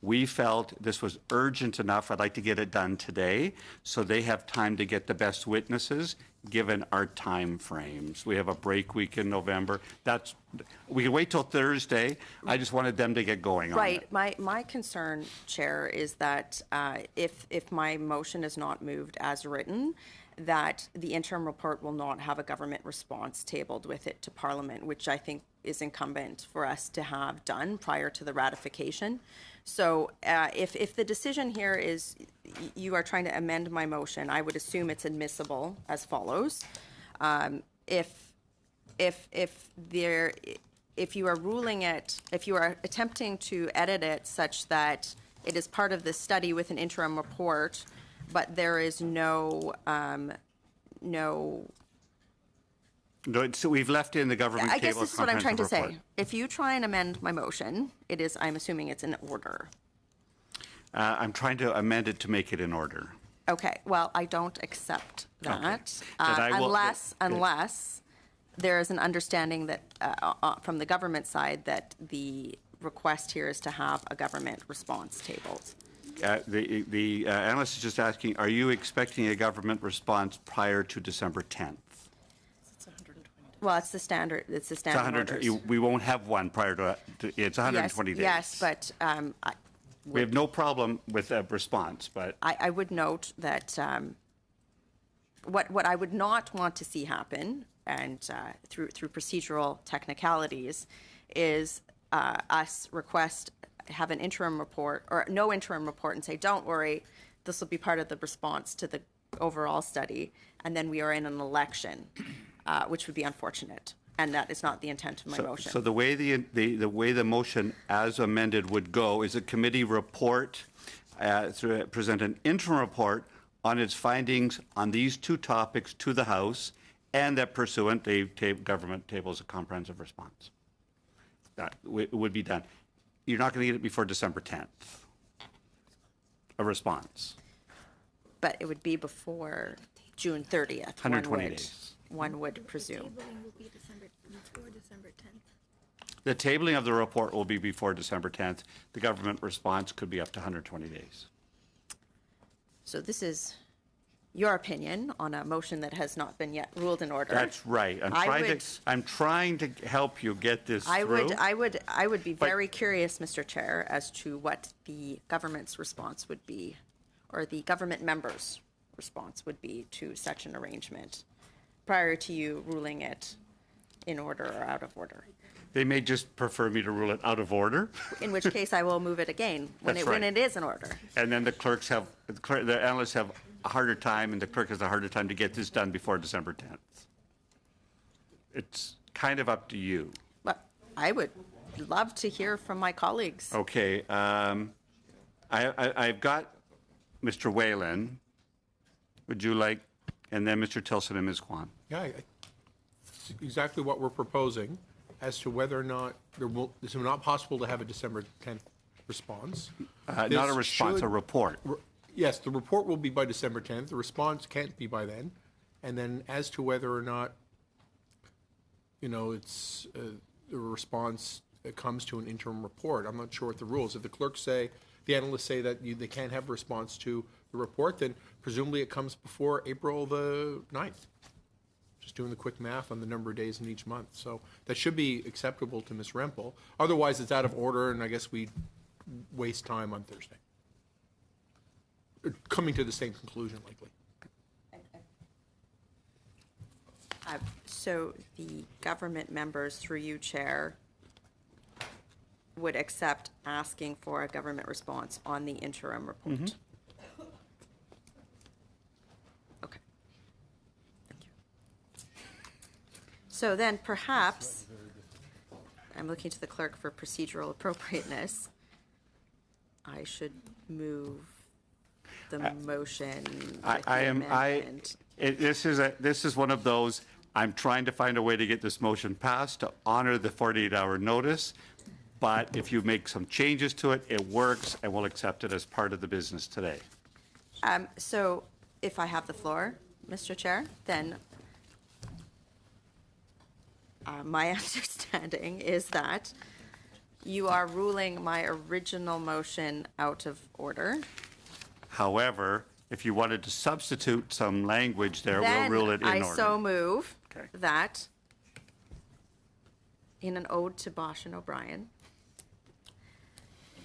S1: we felt this was urgent enough. I'd like to get it done today so they have time to get the best witnesses given our time frames. We have a break week in November. We can wait till Thursday. I just wanted them to get going on it.
S7: Right. My concern, Chair, is that if my motion is not moved as written, that the interim report will not have a government response tabled with it to Parliament, which I think is incumbent for us to have done prior to the ratification. So if the decision here is you are trying to amend my motion, I would assume it's admissible as follows. If you are ruling it, if you are attempting to edit it such that it is part of the study with an interim report, but there is no.
S1: No, so we've left in the government
S7: I guess
S1: table
S7: this is what I'm trying to
S1: report.
S7: say. If you try and amend my motion, it is. I'm assuming it's in order.
S1: I'm trying to amend it to make it in order.
S7: Okay. Well, I don't accept that
S1: Okay.
S7: unless there is an understanding that from the government side that the request here is to have a government response tabled.
S1: The analyst is just asking, are you expecting a government response prior to December 10th?
S7: Well, it's the standard. It's the standard orders.
S1: We won't have one prior to it's 120 days.
S7: Yes, but
S1: we have no problem with a response, but
S7: I would note that what I would not want to see happen, and through procedural technicalities, is us have an interim report or no interim report and say, don't worry, this will be part of the response to the overall study, and then we are in an election, which would be unfortunate, and that is not the intent of my motion.
S1: So the way the motion as amended would go is a committee report present an interim report on its findings on these 2 topics to the House, and that pursuant the government tables a comprehensive response. That would be done. You're not going to get it before December 10th. A response.
S7: But it would be before June 30th.
S1: 120 days.
S7: one would presume.
S11: Tabling will be before December 10th.
S1: The tabling of the report will be before December 10th. The government response could be up to 120 days.
S7: So this is your opinion on a motion that has not been yet ruled in order.
S1: That's right. I'm trying to help you get this through.
S7: I would be very curious, Mr. Chair, as to what the government's response would be, or the government members' response would be to such an arrangement prior to you ruling it in order or out of order.
S1: They may just prefer me to rule it out of order.
S7: In which case, I will move it again when
S1: That's
S7: when
S1: right.
S7: it is in order.
S1: And then the analysts have a harder time, and the clerk has a harder time to get this done before December 10th. It's kind of up to you.
S7: But I would love to hear from my colleagues.
S1: Okay. I've got Mr. Whalen. Would you like, and then Mr. Tilson and Ms. Kwan.
S8: Yeah, it's exactly what we're proposing as to whether or not it's not possible to have a December 10th response.
S1: Not a
S8: This
S1: response, a
S8: should-
S1: report.
S8: Yes, the report will be by December 10th. The response can't be by then. And then as to whether or not, it's the response comes to an interim report, I'm not sure what the rules. If the clerks say, the analysts say that they can't have a response to the report, then presumably it comes before April the 9th. Just doing the quick math on the number of days in each month. So that should be acceptable to Ms. Rempel. Otherwise, it's out of order, and I guess we waste time on Thursday. Coming to the same conclusion, likely.
S7: So the government members, through you, Chair, would accept asking for a government response on the interim report? Okay. Thank you. So then perhaps, I'm looking to the clerk for procedural appropriateness. I should move the motion with the amendment.
S1: This is one of those, I'm trying to find a way to get this motion passed to honor the 48-hour notice, but if you make some changes to it, it works, and we'll accept it as part of the business today.
S7: So if I have the floor, Mr. Chair, then my understanding is that you are ruling my original motion out of order.
S1: However, if you wanted to substitute some language there, we'll rule it in order.
S7: Then I so move
S1: Okay.
S7: that, in an ode to Bosch and O'Brien,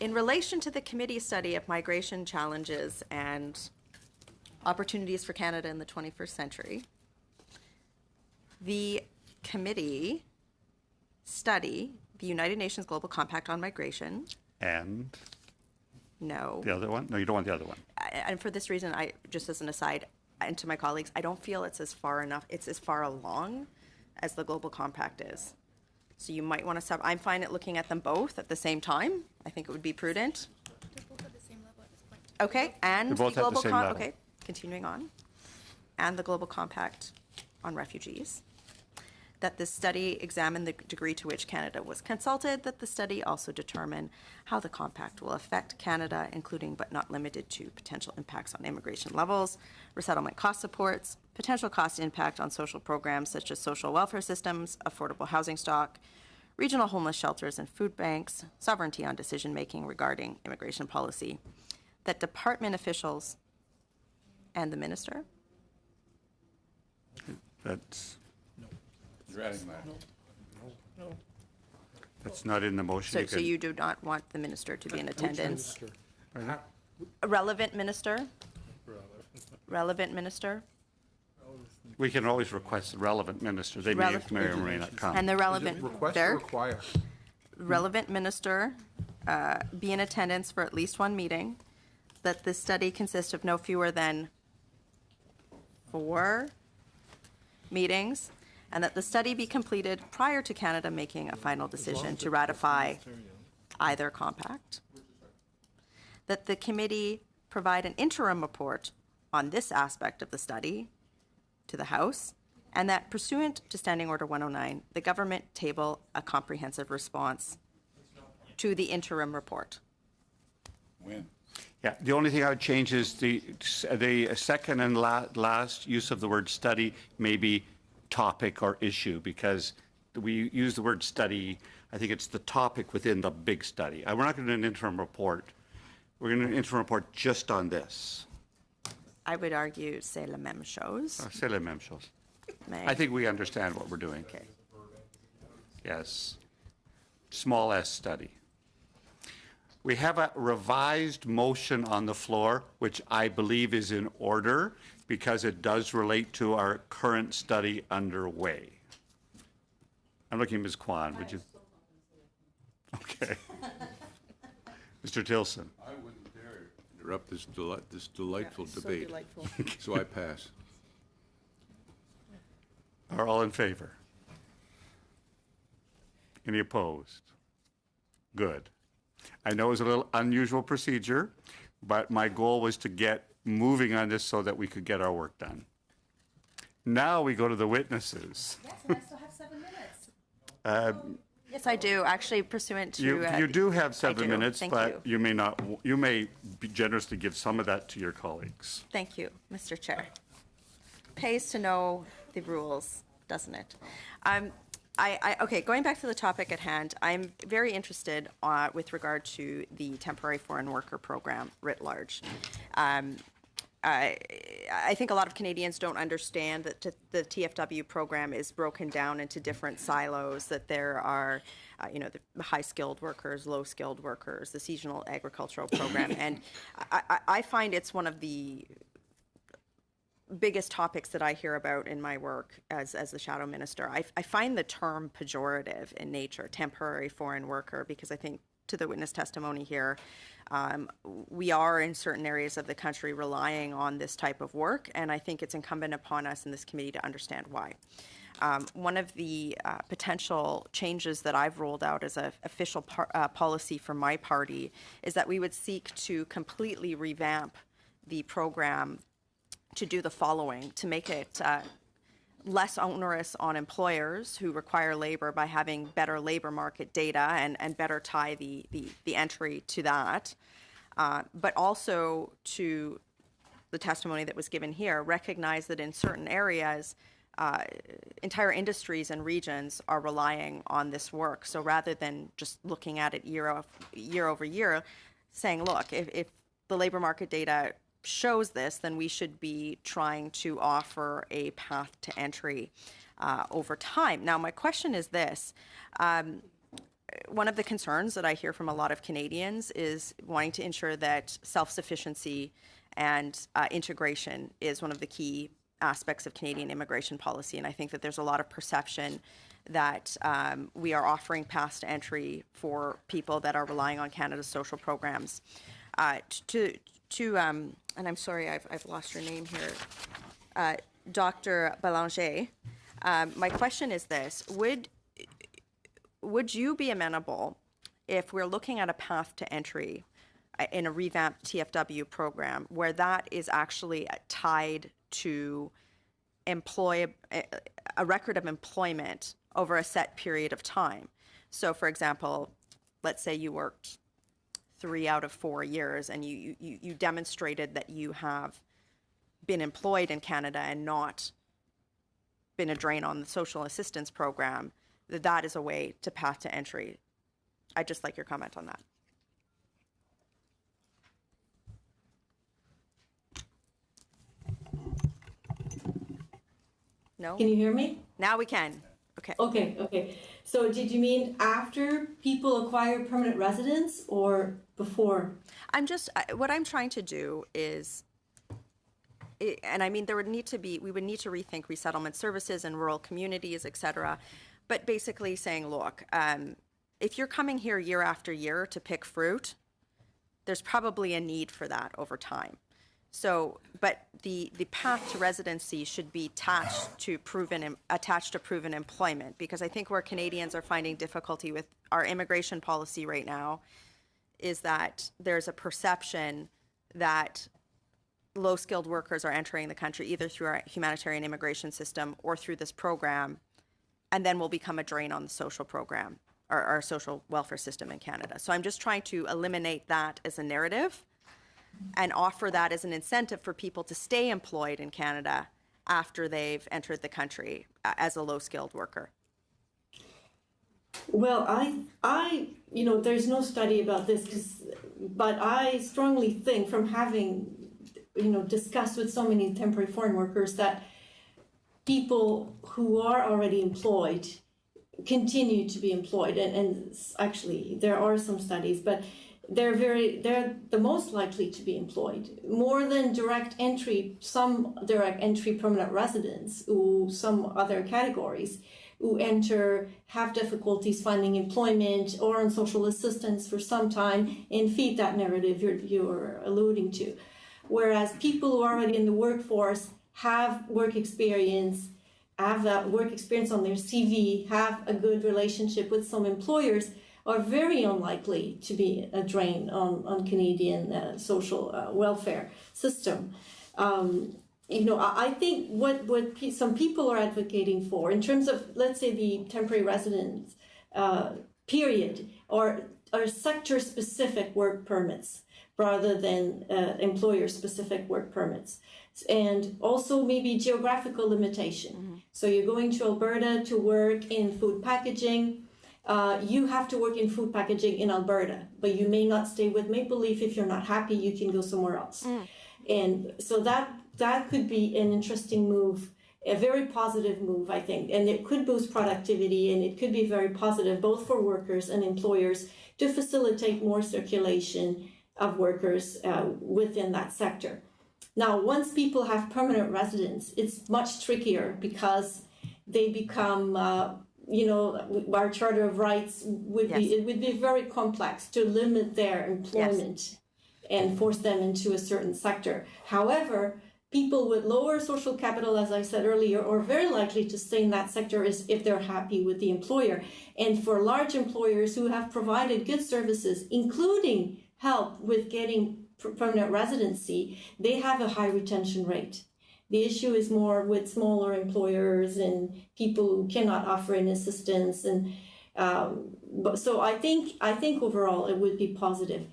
S7: in relation to the committee study of migration challenges and opportunities for Canada in the 21st century, the committee study the United Nations Global Compact on Migration.
S1: And
S7: No.
S1: the other one? No, you don't want the other one.
S7: And for this reason, just as an aside, and to my colleagues, I don't feel it's as far along as the Global Compact is. So you might want to I'm fine at looking at them both at the same time. I think it would be prudent.
S11: They're both at the same level at this point.
S7: Okay, and
S1: They're both
S7: the
S1: at the
S7: Global
S1: same level.
S7: Okay, continuing on. And the Global Compact on Refugees. That this study examined the degree to which Canada was consulted, that the study also determined how the compact will affect Canada, including but not limited to potential impacts on immigration levels, resettlement cost supports, potential cost impact on social programs such as social welfare systems, affordable housing stock, regional homeless shelters and food banks, sovereignty on decision-making regarding immigration policy, that department officials and the minister
S1: That's,
S10: You're adding that.
S1: that's not in the motion.
S7: So you do not want the minister to be in attendance? A relevant minister? Relevant minister?
S1: We can always request the relevant minister. They may or may not come.
S7: And the relevant,
S8: Request or
S7: there,
S8: require?
S7: relevant minister be in attendance for at least one meeting, that this study consists of no fewer than 4 meetings, and that the study be completed prior to Canada making a final decision to ratify either compact. That the committee provide an interim report on this aspect of the study to the House, and that pursuant to Standing Order 109, the government table a comprehensive response to the interim report.
S10: When?
S1: Yeah, the only thing I would change is the second and last use of the word study may be topic or issue, because we use the word study. I think it's the topic within the big study. We're not going to do an interim report. We're going to do an interim report just on this.
S7: I would argue c'est la même chose.
S1: C'est la même chose.
S7: Mais-
S1: I think we understand what we're doing.
S7: Okay.
S1: Yes. Small s study. We have a revised motion on the floor, which I believe is in order because it does relate to our current study underway. I'm looking at Ms. Kwan. Would you? Okay. Mr. Tilson.
S10: I wouldn't dare interrupt this delightful
S7: So
S10: debate,
S7: delightful.
S10: so I pass.
S1: Are all in favor? Any opposed? Good. I know it's a little unusual procedure, but my goal was to get moving on this so that we could get our work done. Now we go to the witnesses.
S7: Yes, and I still have 7 minutes. Yes, I do, actually, pursuant to...
S1: You do have 7
S7: do.
S1: minutes,
S7: Thank
S1: but you may not. You may generously give some of that to your colleagues.
S7: Thank you, Mr. Chair. Pays to know the rules, doesn't it? Okay, going back to the topic at hand, I'm very interested with regard to the temporary foreign worker program writ large. I think a lot of Canadians don't understand that the TFW program is broken down into different silos, that there are, the high-skilled workers, low-skilled workers, the seasonal agricultural program, and I find it's one of the biggest topics that I hear about in my work as the shadow minister. I find the term pejorative in nature, temporary foreign worker, because I think to the witness testimony here, we are in certain areas of the country relying on this type of work, and I think it's incumbent upon us in this committee to understand why. One of the potential changes that I've rolled out as an official policy for my party is that we would seek to completely revamp the program to do the following: to make it less onerous on employers who require labor by having better labor market data and better tie the entry to that, but also to the testimony that was given here, recognize that in certain areas, entire industries and regions are relying on this work. So rather than just looking at it year over year, saying, look, if the labor market data shows this, then we should be trying to offer a path to entry over time. Now, my question is this. One of the concerns that I hear from a lot of Canadians is wanting to ensure that self-sufficiency and integration is one of the key aspects of Canadian immigration policy. And I think that there's a lot of perception that we are offering paths to entry for people that are relying on Canada's social programs. And I'm sorry, I've lost your name here, Dr. Belanger. My question is this: would you be amenable, if we're looking at a path to entry in a revamped TFW program, where that is actually tied to a record of employment over a set period of time? So, for example, let's say you worked 3 out of 4 years, and you demonstrated that you have been employed in Canada and not been a drain on the social assistance program, that is a way to path to entry. I'd just like your comment on that. No?
S3: Can you hear me?
S7: Now we can. Okay.
S3: Okay. So did you mean after people acquire permanent residence or before?
S7: What I'm trying to do is, and I mean, we would need to rethink resettlement services in rural communities, et cetera. But basically saying, look, if you're coming here year after year to pick fruit, there's probably a need for that over time. So, but the path to residency should be attached to proven employment, because I think where Canadians are finding difficulty with our immigration policy right now is that there's a perception that low-skilled workers are entering the country either through our humanitarian immigration system or through this program, and then will become a drain on the social program or our social welfare system in Canada. So I'm just trying to eliminate that as a narrative and offer that as an incentive for people to stay employed in Canada after they've entered the country as a low-skilled worker?
S3: Well, there's no study about this, but I strongly think from having, discussed with so many temporary foreign workers that people who are already employed continue to be employed. And actually, there are some studies, but they're the most likely to be employed. More than direct entry, some direct entry permanent residents, or some other categories, who have difficulties finding employment or on social assistance for some time and feed that narrative you're alluding to. Whereas people who are already in the workforce have work experience, have that work experience on their CV, have a good relationship with some employers, are very unlikely to be a drain on Canadian social welfare system. I think what some people are advocating for in terms of, let's say, the temporary residence period are sector-specific work permits rather than employer-specific work permits. And also maybe geographical limitation. Mm-hmm. So you're going to Alberta to work in food packaging. You have to work in food packaging in Alberta, but you may not stay with Maple Leaf. If you're not happy, you can go somewhere else. Mm. And so that could be an interesting move, a very positive move, I think. And it could boost productivity, and it could be very positive both for workers and employers to facilitate more circulation of workers within that sector. Now, once people have permanent residence, it's much trickier because they become, our Charter of Rights would be very complex to limit their employment and force them into a certain sector. However, people with lower social capital, as I said earlier, are very likely to stay in that sector if they're happy with the employer. And for large employers who have provided good services, including help with getting permanent residency, they have a high retention rate. The issue is more with smaller employers and people who cannot offer any assistance. And so I think overall it would be positive.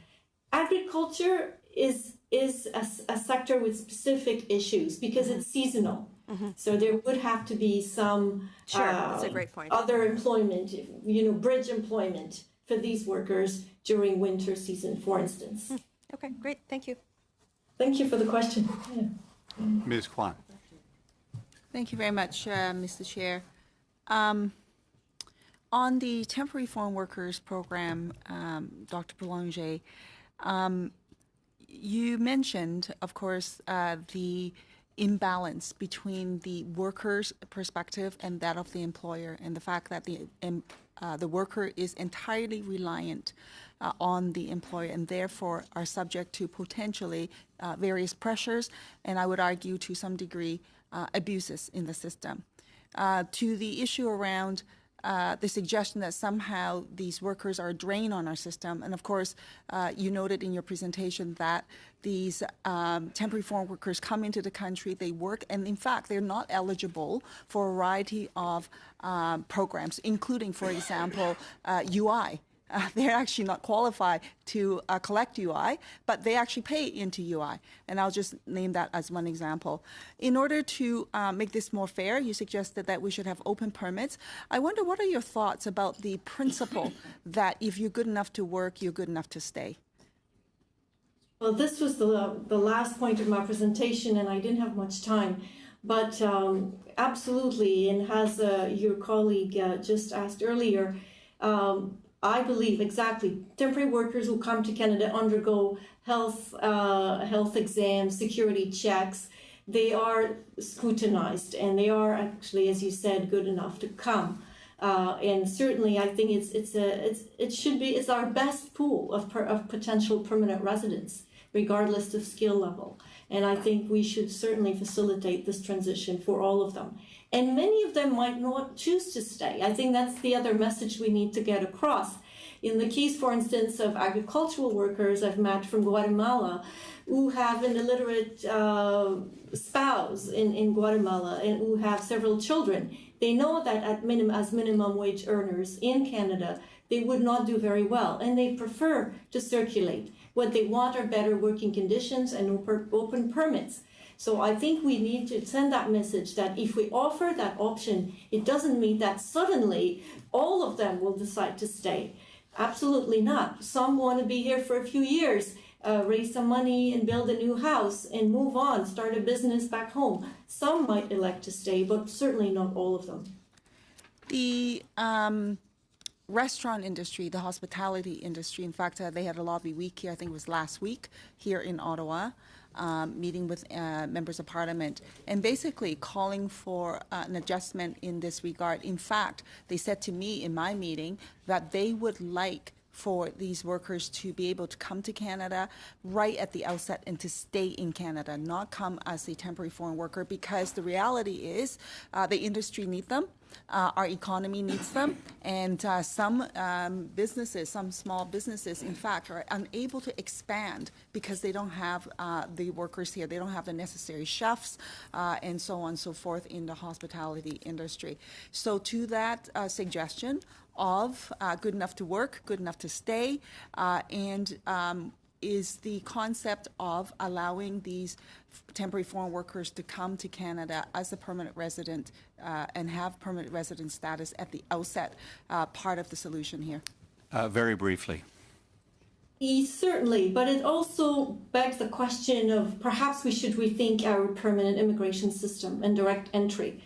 S3: Agriculture is a sector with specific issues because it's seasonal. Mm-hmm. So there would have to be some
S7: that's a great point.
S3: Other employment, bridge employment for these workers during winter season, for instance.
S7: Okay, great. Thank you.
S3: Thank you for the question. Yeah.
S1: Ms. Kwan.
S11: Thank you very much, Mr. Chair. On the temporary foreign workers program, Dr. Boulanger, you mentioned, of course, the imbalance between the worker's perspective and that of the employer, and the fact that the worker is entirely reliant on the employer and therefore are subject to potentially various pressures, and I would argue to some degree abuses in the system. To the issue around the suggestion that somehow these workers are a drain on our system, and of course you noted in your presentation that these temporary foreign workers come into the country, they work, and in fact they're not eligible for a variety of programs, including, for example, UI. They're actually not qualified to collect UI, but they actually pay into UI. And I'll just name that as one example. In order to make this more fair, you suggested that we should have open permits. I wonder, what are your thoughts about the principle that if you're good enough to work, you're good enough to stay?
S3: Well, this was the last point of my presentation, and I didn't have much time. But absolutely, and as your colleague just asked earlier, I believe exactly temporary workers who come to Canada undergo health exams, security checks. They are scrutinized, and they are actually, as you said, good enough to come. And certainly, I think it's our best pool of potential permanent residents, regardless of skill level. And I think we should certainly facilitate this transition for all of them. And many of them might not choose to stay. I think that's the other message we need to get across. In the case, for instance, of agricultural workers I've met from Guatemala who have an illiterate spouse in Guatemala and who have several children, they know that as minimum wage earners in Canada, they would not do very well, and they prefer to circulate. What they want are better working conditions and open permits. So I think we need to send that message that if we offer that option, it doesn't mean that suddenly all of them will decide to stay. Absolutely not. Some want to be here for a few years, raise some money and build a new house and move on, start a business back home. Some might elect to stay, but certainly not all of them.
S11: The restaurant industry, the hospitality industry, in fact, they had a lobby week here, I think it was last week, here in Ottawa, meeting with members of parliament, and basically calling for an adjustment in this regard. In fact, they said to me in my meeting that they would like for these workers to be able to come to Canada right at the outset and to stay in Canada, not come as a temporary foreign worker, because the reality is the industry needs them. Our economy needs them, and some businesses, some small businesses, in fact, are unable to expand because they don't have the workers here. They don't have the necessary chefs and so on and so forth in the hospitality industry. So to that suggestion of good enough to work, good enough to stay, and is the concept of allowing these temporary foreign workers to come to Canada as a permanent resident and have permanent resident status at the outset part of the solution here?
S1: Very briefly.
S3: Certainly, but it also begs the question of perhaps we should rethink our permanent immigration system and direct entry,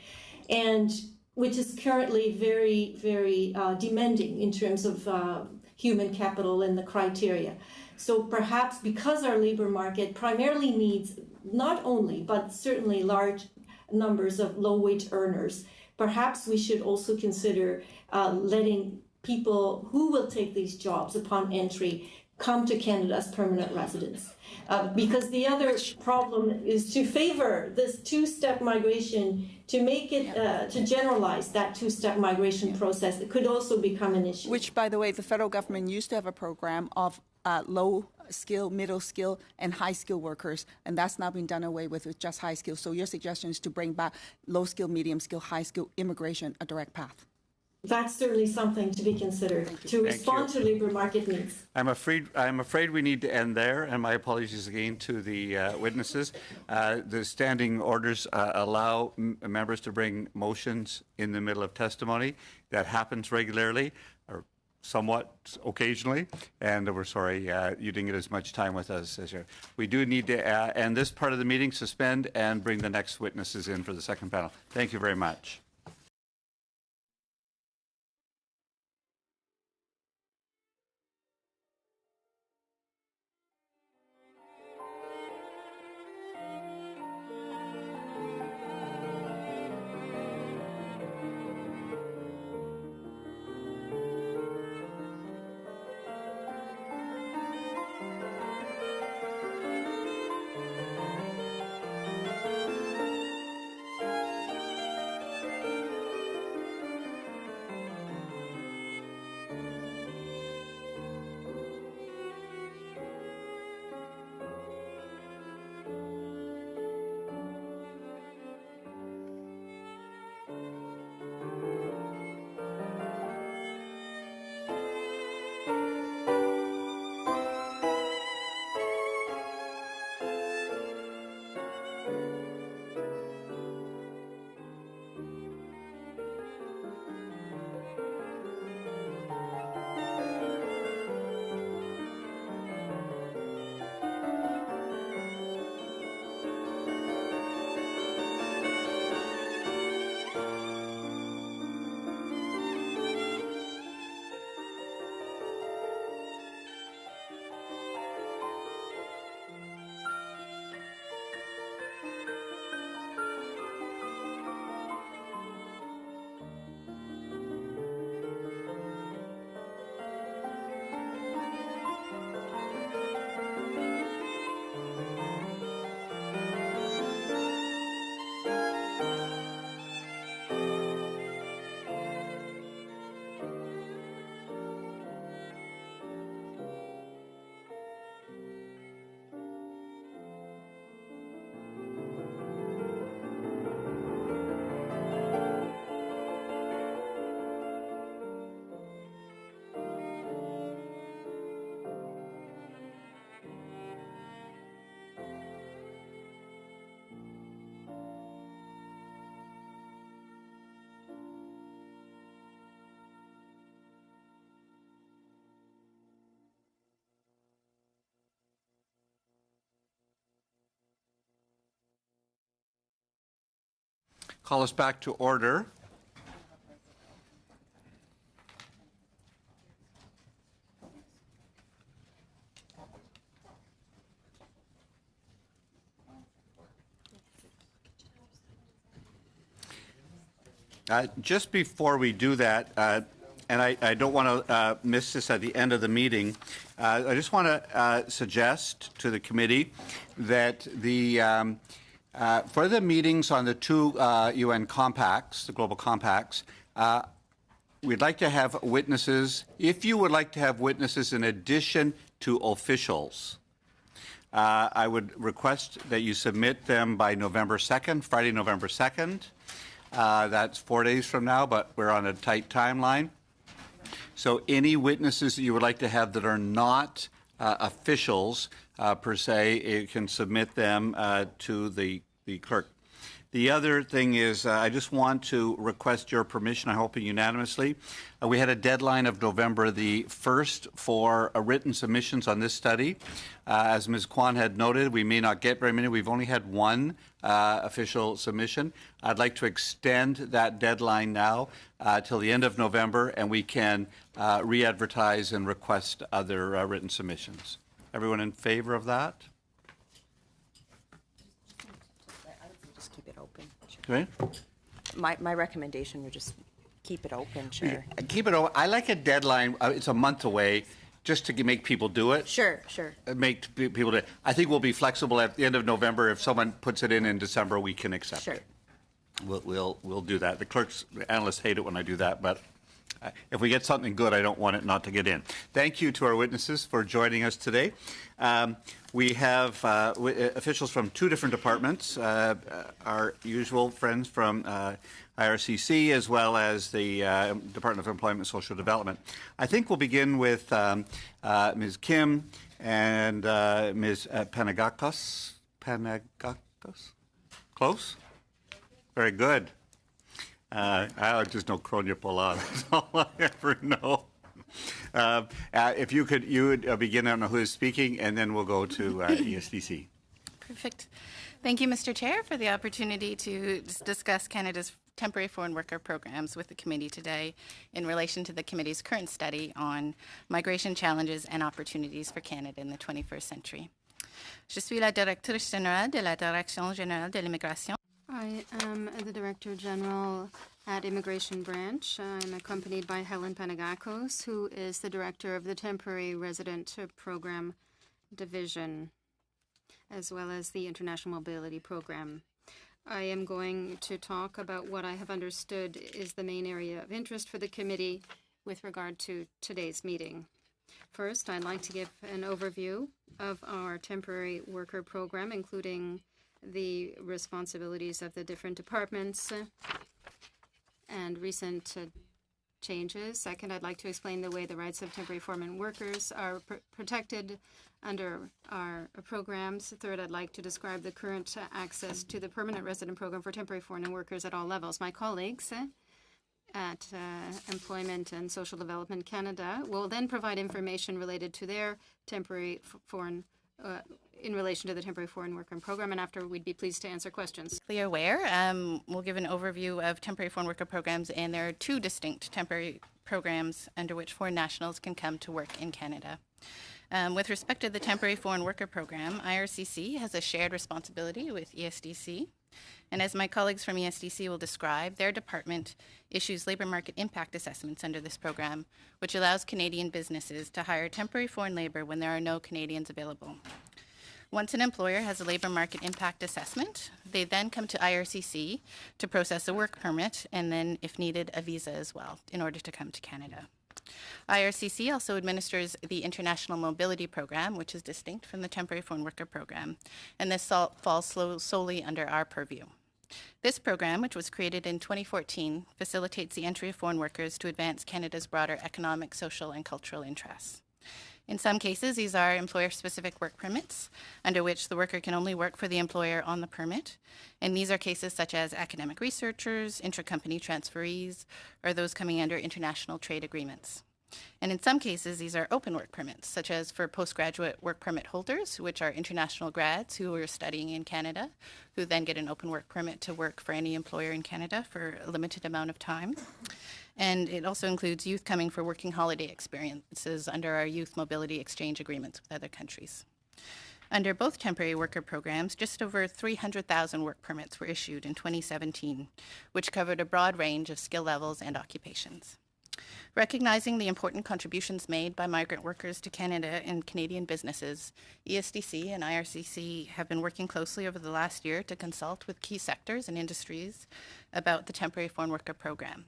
S3: and which is currently very, very demanding in terms of human capital and the criteria. So perhaps because our labor market primarily needs not only, but certainly large numbers of low-wage earners, perhaps we should also consider letting people who will take these jobs upon entry come to Canada as permanent residents. Because the other problem is to favor this two-step migration, to make it, to generalize that two-step migration process. It could also become an issue.
S11: Which, by the way, the federal government used to have a program of low skill, middle skill, and high skill workers, and that's now been done away with just high skill. So your suggestion is to bring back low skill, medium skill, high skill immigration, a direct path.
S3: That's certainly something to be considered to respond to labor market needs.
S1: I'm afraid we need to end there, and my apologies again to the witnesses. The standing orders allow members to bring motions in the middle of testimony. That happens regularly, or somewhat occasionally, and we're sorry you didn't get as much time with us as you. We do need to end this part of the meeting, suspend, and bring the next witnesses in for the second panel. Thank you very much. call us back to order. Just before we do that, and I don't want to miss this at the end of the meeting, I just want to suggest to the committee that for the meetings on the two UN compacts, the global compacts, we'd like to have witnesses. If you would like to have witnesses in addition to officials, I would request that you submit them by November 2nd, Friday, November 2nd. That's 4 days from now, but we're on a tight timeline. So any witnesses that you would like to have that are not officials per se, you can submit them to the clerk. The other thing is I just want to request your permission, I hope unanimously. We had a deadline of November the 1st for written submissions on this study. As Ms. Kwan had noted, we may not get very many. We've only had one official submission. I'd like to extend that deadline now till the end of November, and we can re-advertise and request other written submissions. Everyone in favor of that?
S7: Just keep it open.
S1: Okay.
S7: My recommendation would just keep it open, Chair.
S1: Keep it open. I like a deadline. It's a month away, just to make people do it.
S7: Sure.
S1: Make people do it. I think we'll be flexible at the end of November. If someone puts it in December, we can accept it. We'll do that. The clerks, analysts hate it when I do that, but if we get something good, I don't want it not to get in. Thank you to our witnesses for joining us today. We have officials from two different departments, our usual friends from IRCC as well as the Department of Employment and Social Development. I think we'll begin with Ms. Kim and Ms. Panagakos. Close? Very good. I just know Kronia Pola. That's all I ever know. If you would begin, I don't know who is speaking, and then we'll go to ESDC.
S12: Perfect. Thank you, Mr. Chair, for the opportunity to discuss Canada's temporary foreign worker programs with the committee today in relation to the committee's current study on migration challenges and opportunities for Canada in the 21st century. Je suis la directrice générale de la Direction générale de l'immigration.
S2: I am the Director General at Immigration Branch. I'm accompanied by Helen Panagakos, who is the Director of the Temporary Resident Program Division, as well as the International Mobility Program. I am going to talk about what I have understood is the main area of interest for the committee with regard to today's meeting. First, I'd like to give an overview of our temporary worker program, including the responsibilities of the different departments and recent changes. Second, I'd like to explain the way the rights of temporary foreign workers are protected under our programs. Third, I'd like to describe the current access to the permanent resident program for temporary foreign workers at all levels. My colleagues at Employment and Social Development Canada will then provide information related to their temporary foreign in relation to the temporary foreign worker program, and after we'd be pleased to answer questions.
S12: Aware, we'll give an overview of temporary foreign worker programs, and there are two distinct temporary programs under which foreign nationals can come to work in Canada. With respect to the temporary foreign worker program, IRCC has a shared responsibility with ESDC, and as my colleagues from ESDC will describe, their department issues labor market impact assessments under this program, which allows Canadian businesses to hire temporary foreign labor when there are no Canadians available. Once an employer has a labor market impact assessment, they then come to IRCC to process a work permit and then, if needed, a visa as well in order to come to Canada. IRCC also administers the International Mobility Program, which is distinct from the Temporary Foreign Worker Program, and this falls solely under our purview. This program, which was created in 2014, facilitates the entry of foreign workers to advance Canada's broader economic, social, and cultural interests. In some cases, these are employer-specific work permits, under which the worker can only work for the employer on the permit. And these are cases such as academic researchers, intra-company transferees, or those coming under international trade agreements. And in some cases, these are open work permits, such as for postgraduate work permit holders, which are international grads who are studying in Canada, who then get an open work permit to work for any employer in Canada for a limited amount of time. And it also includes youth coming for working holiday experiences under our youth mobility exchange agreements with other countries. Under both temporary worker programs, just over 300,000 work permits were issued in 2017, which covered a broad range of skill levels and occupations. Recognizing the important contributions made by migrant workers to Canada and Canadian businesses, ESDC and IRCC have been working closely over the last year to consult with key sectors and industries about the temporary foreign worker program.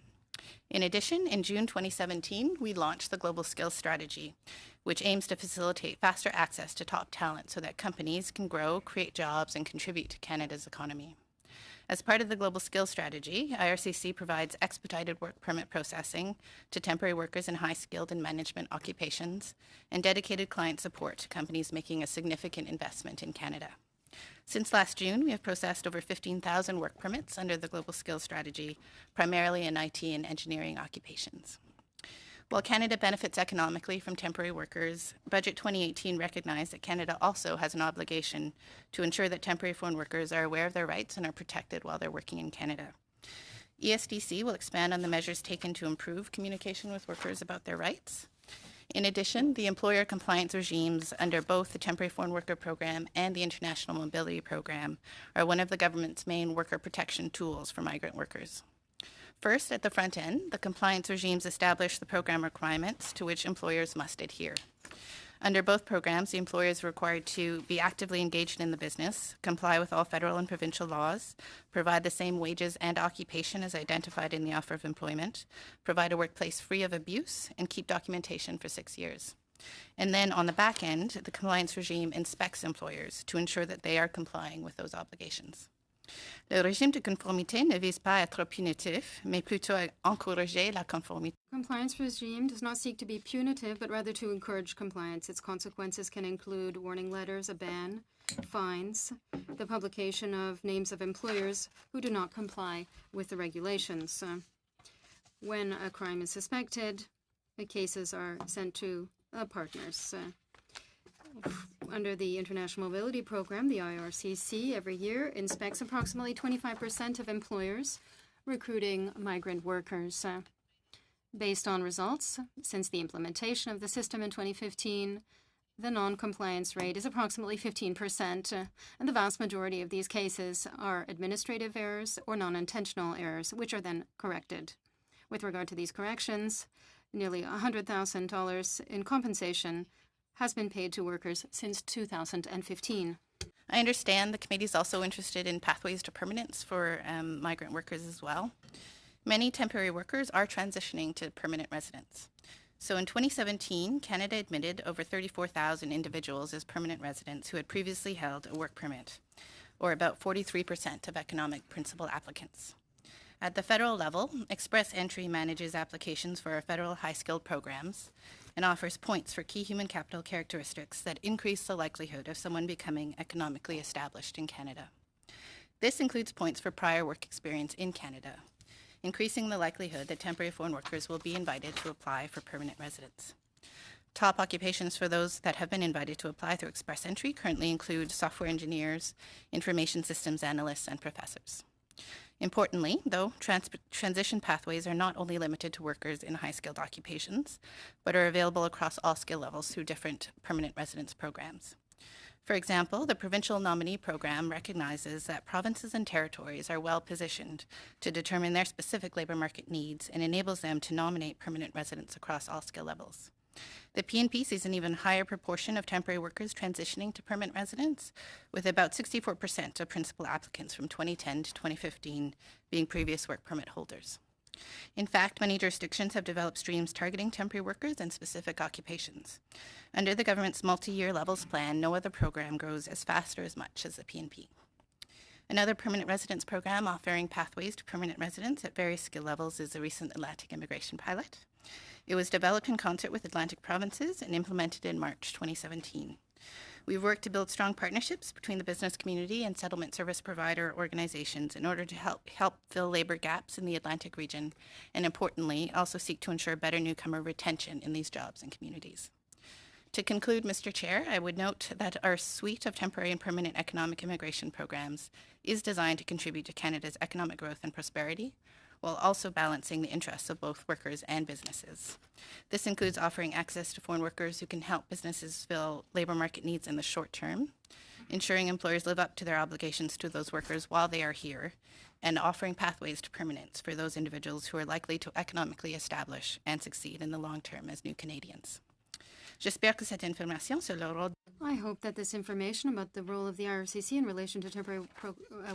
S12: In addition, in June 2017, we launched the Global Skills Strategy, which aims to facilitate faster access to top talent so that companies can grow, create jobs, and contribute to Canada's economy. As part of the Global Skills Strategy, IRCC provides expedited work permit processing to temporary workers in high-skilled and management occupations and dedicated client support to companies making a significant investment in Canada. Since last June, we have processed over 15,000 work permits under the Global Skills Strategy, primarily in IT and engineering occupations. While Canada benefits economically from temporary workers, Budget 2018 recognized that Canada also has an obligation to ensure that temporary foreign workers are aware of their rights and are protected while they're working in Canada. ESDC will expand on the measures taken to improve communication with workers about their rights. In addition, the employer compliance regimes under both the Temporary Foreign Worker Program and the International Mobility Program are one of the government's main worker protection tools for migrant workers. First, at the front end, the compliance regimes establish the program requirements to which employers must adhere. Under both programs, the employer is required to be actively engaged in the business, comply with all federal and provincial laws, provide the same wages and occupation as identified in the offer of employment, provide a workplace free of abuse, and keep documentation for 6 years. And then on the back end, the compliance regime inspects employers to ensure that they are complying with those obligations. Le régime de conformité ne vise pas à être punitif, mais plutôt à encourager la conformité.
S2: Compliance regime does not seek to be punitive, but rather to encourage compliance. Its consequences can include warning letters, a ban, fines, the publication of names of employers who do not comply with the regulations. When a crime is suspected, the cases are sent to partners. Under the International Mobility Program, the IRCC every year inspects approximately 25% of employers recruiting migrant workers. Based on results, since the implementation of the system in 2015, the non-compliance rate is approximately 15%, and the vast majority of these cases are administrative errors or non-intentional errors, which are then corrected. With regard to these corrections, nearly $100,000 in compensation has been paid to workers since 2015.
S12: I understand the committee is also interested in pathways to permanence for migrant workers as well. Many temporary workers are transitioning to permanent residence. So in 2017, Canada admitted over 34,000 individuals as permanent residents who had previously held a work permit, or about 43% of economic principal applicants. At the federal level, Express Entry manages applications for our federal high-skilled programs and offers points for key human capital characteristics that increase the likelihood of someone becoming economically established in Canada. This includes points for prior work experience in Canada, increasing the likelihood that temporary foreign workers will be invited to apply for permanent residence. Top occupations for those that have been invited to apply through Express Entry currently include software engineers, information systems analysts, and professors. Importantly, though, transition pathways are not only limited to workers in high-skilled occupations, but are available across all skill levels through different permanent residence programs. For example, the Provincial Nominee Program recognizes that provinces and territories are well positioned to determine their specific labour market needs and enables them to nominate permanent residents across all skill levels. The PNP sees an even higher proportion of temporary workers transitioning to permanent residence, with about 64% of principal applicants from 2010 to 2015 being previous work permit holders. In fact, many jurisdictions have developed streams targeting temporary workers and specific occupations. Under the government's multi-year levels plan, no other program grows as fast or as much as the PNP. Another permanent residence program offering pathways to permanent residence at various skill levels is the recent Atlantic Immigration Pilot. It was developed in concert with Atlantic provinces and implemented in March 2017. We've worked to build strong partnerships between the business community and settlement service provider organizations in order to help fill labor gaps in the Atlantic region, and importantly, also seek to ensure better newcomer retention in these jobs and communities. To conclude, Mr. Chair, I would note that our suite of temporary and permanent economic immigration programs is designed to contribute to Canada's economic growth and prosperity, while also balancing the interests of both workers and businesses. This includes offering access to foreign workers who can help businesses fill labor market needs in the short term, ensuring employers live up to their obligations to those workers while they are here, and offering pathways to permanence for those individuals who are likely to economically establish and succeed in the long term as new Canadians. J'espère que cette information sur le rôle.
S2: I hope that this information about the role of the IRCC in relation to temporary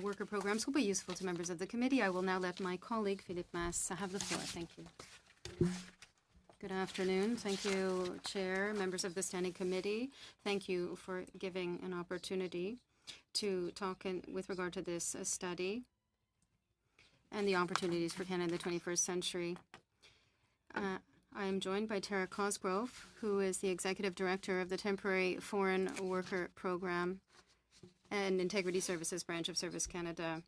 S2: worker programs will be useful to members of the committee. I will now let my colleague, Philippe Masse, have the floor. Thank you. Good afternoon. Thank you, Chair, members of the Standing Committee. Thank you for giving an opportunity to talk with regard to this study and the opportunities for Canada in the 21st century. I am joined by Tara Cosgrove, who is the Executive Director of the Temporary Foreign Worker Program and Integrity Services Branch of Service Canada.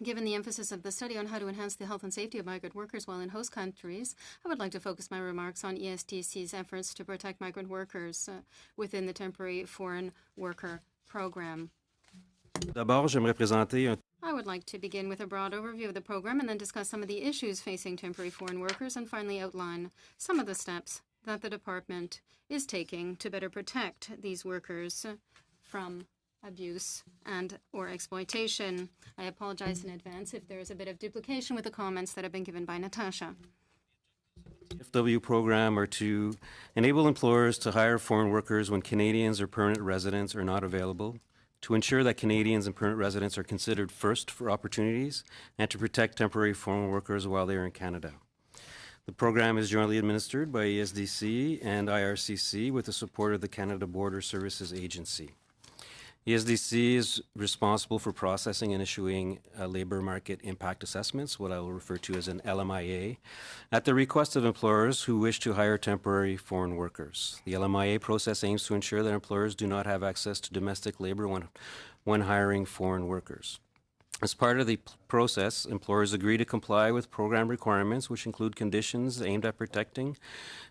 S2: Given the emphasis of the study on how to enhance the health and safety of migrant workers while in host countries, I would like to focus my remarks on ESDC's efforts to protect migrant workers within the Temporary Foreign Worker Program.
S13: D'abord, j'aimerais présenter un
S2: I would like to begin with a broad overview of the program and then discuss some of the issues facing temporary foreign workers and finally outline some of the steps that the department is taking to better protect these workers from abuse and or exploitation. I apologize in advance if there is a bit of duplication with the comments that have been given by Natasha.
S13: FW program are to enable employers to hire foreign workers when Canadians or permanent residents are not available, to ensure that Canadians and permanent residents are considered first for opportunities, and to protect temporary foreign workers while they are in Canada. The program is jointly administered by ESDC and IRCC with the support of the Canada Border Services Agency. ESDC is responsible for processing and issuing labor market impact assessments, what I will refer to as an LMIA, at the request of employers who wish to hire temporary foreign workers. The LMIA process aims to ensure that employers do not have access to domestic labor when hiring foreign workers. As part of the process, employers agree to comply with program requirements, which include conditions aimed at protecting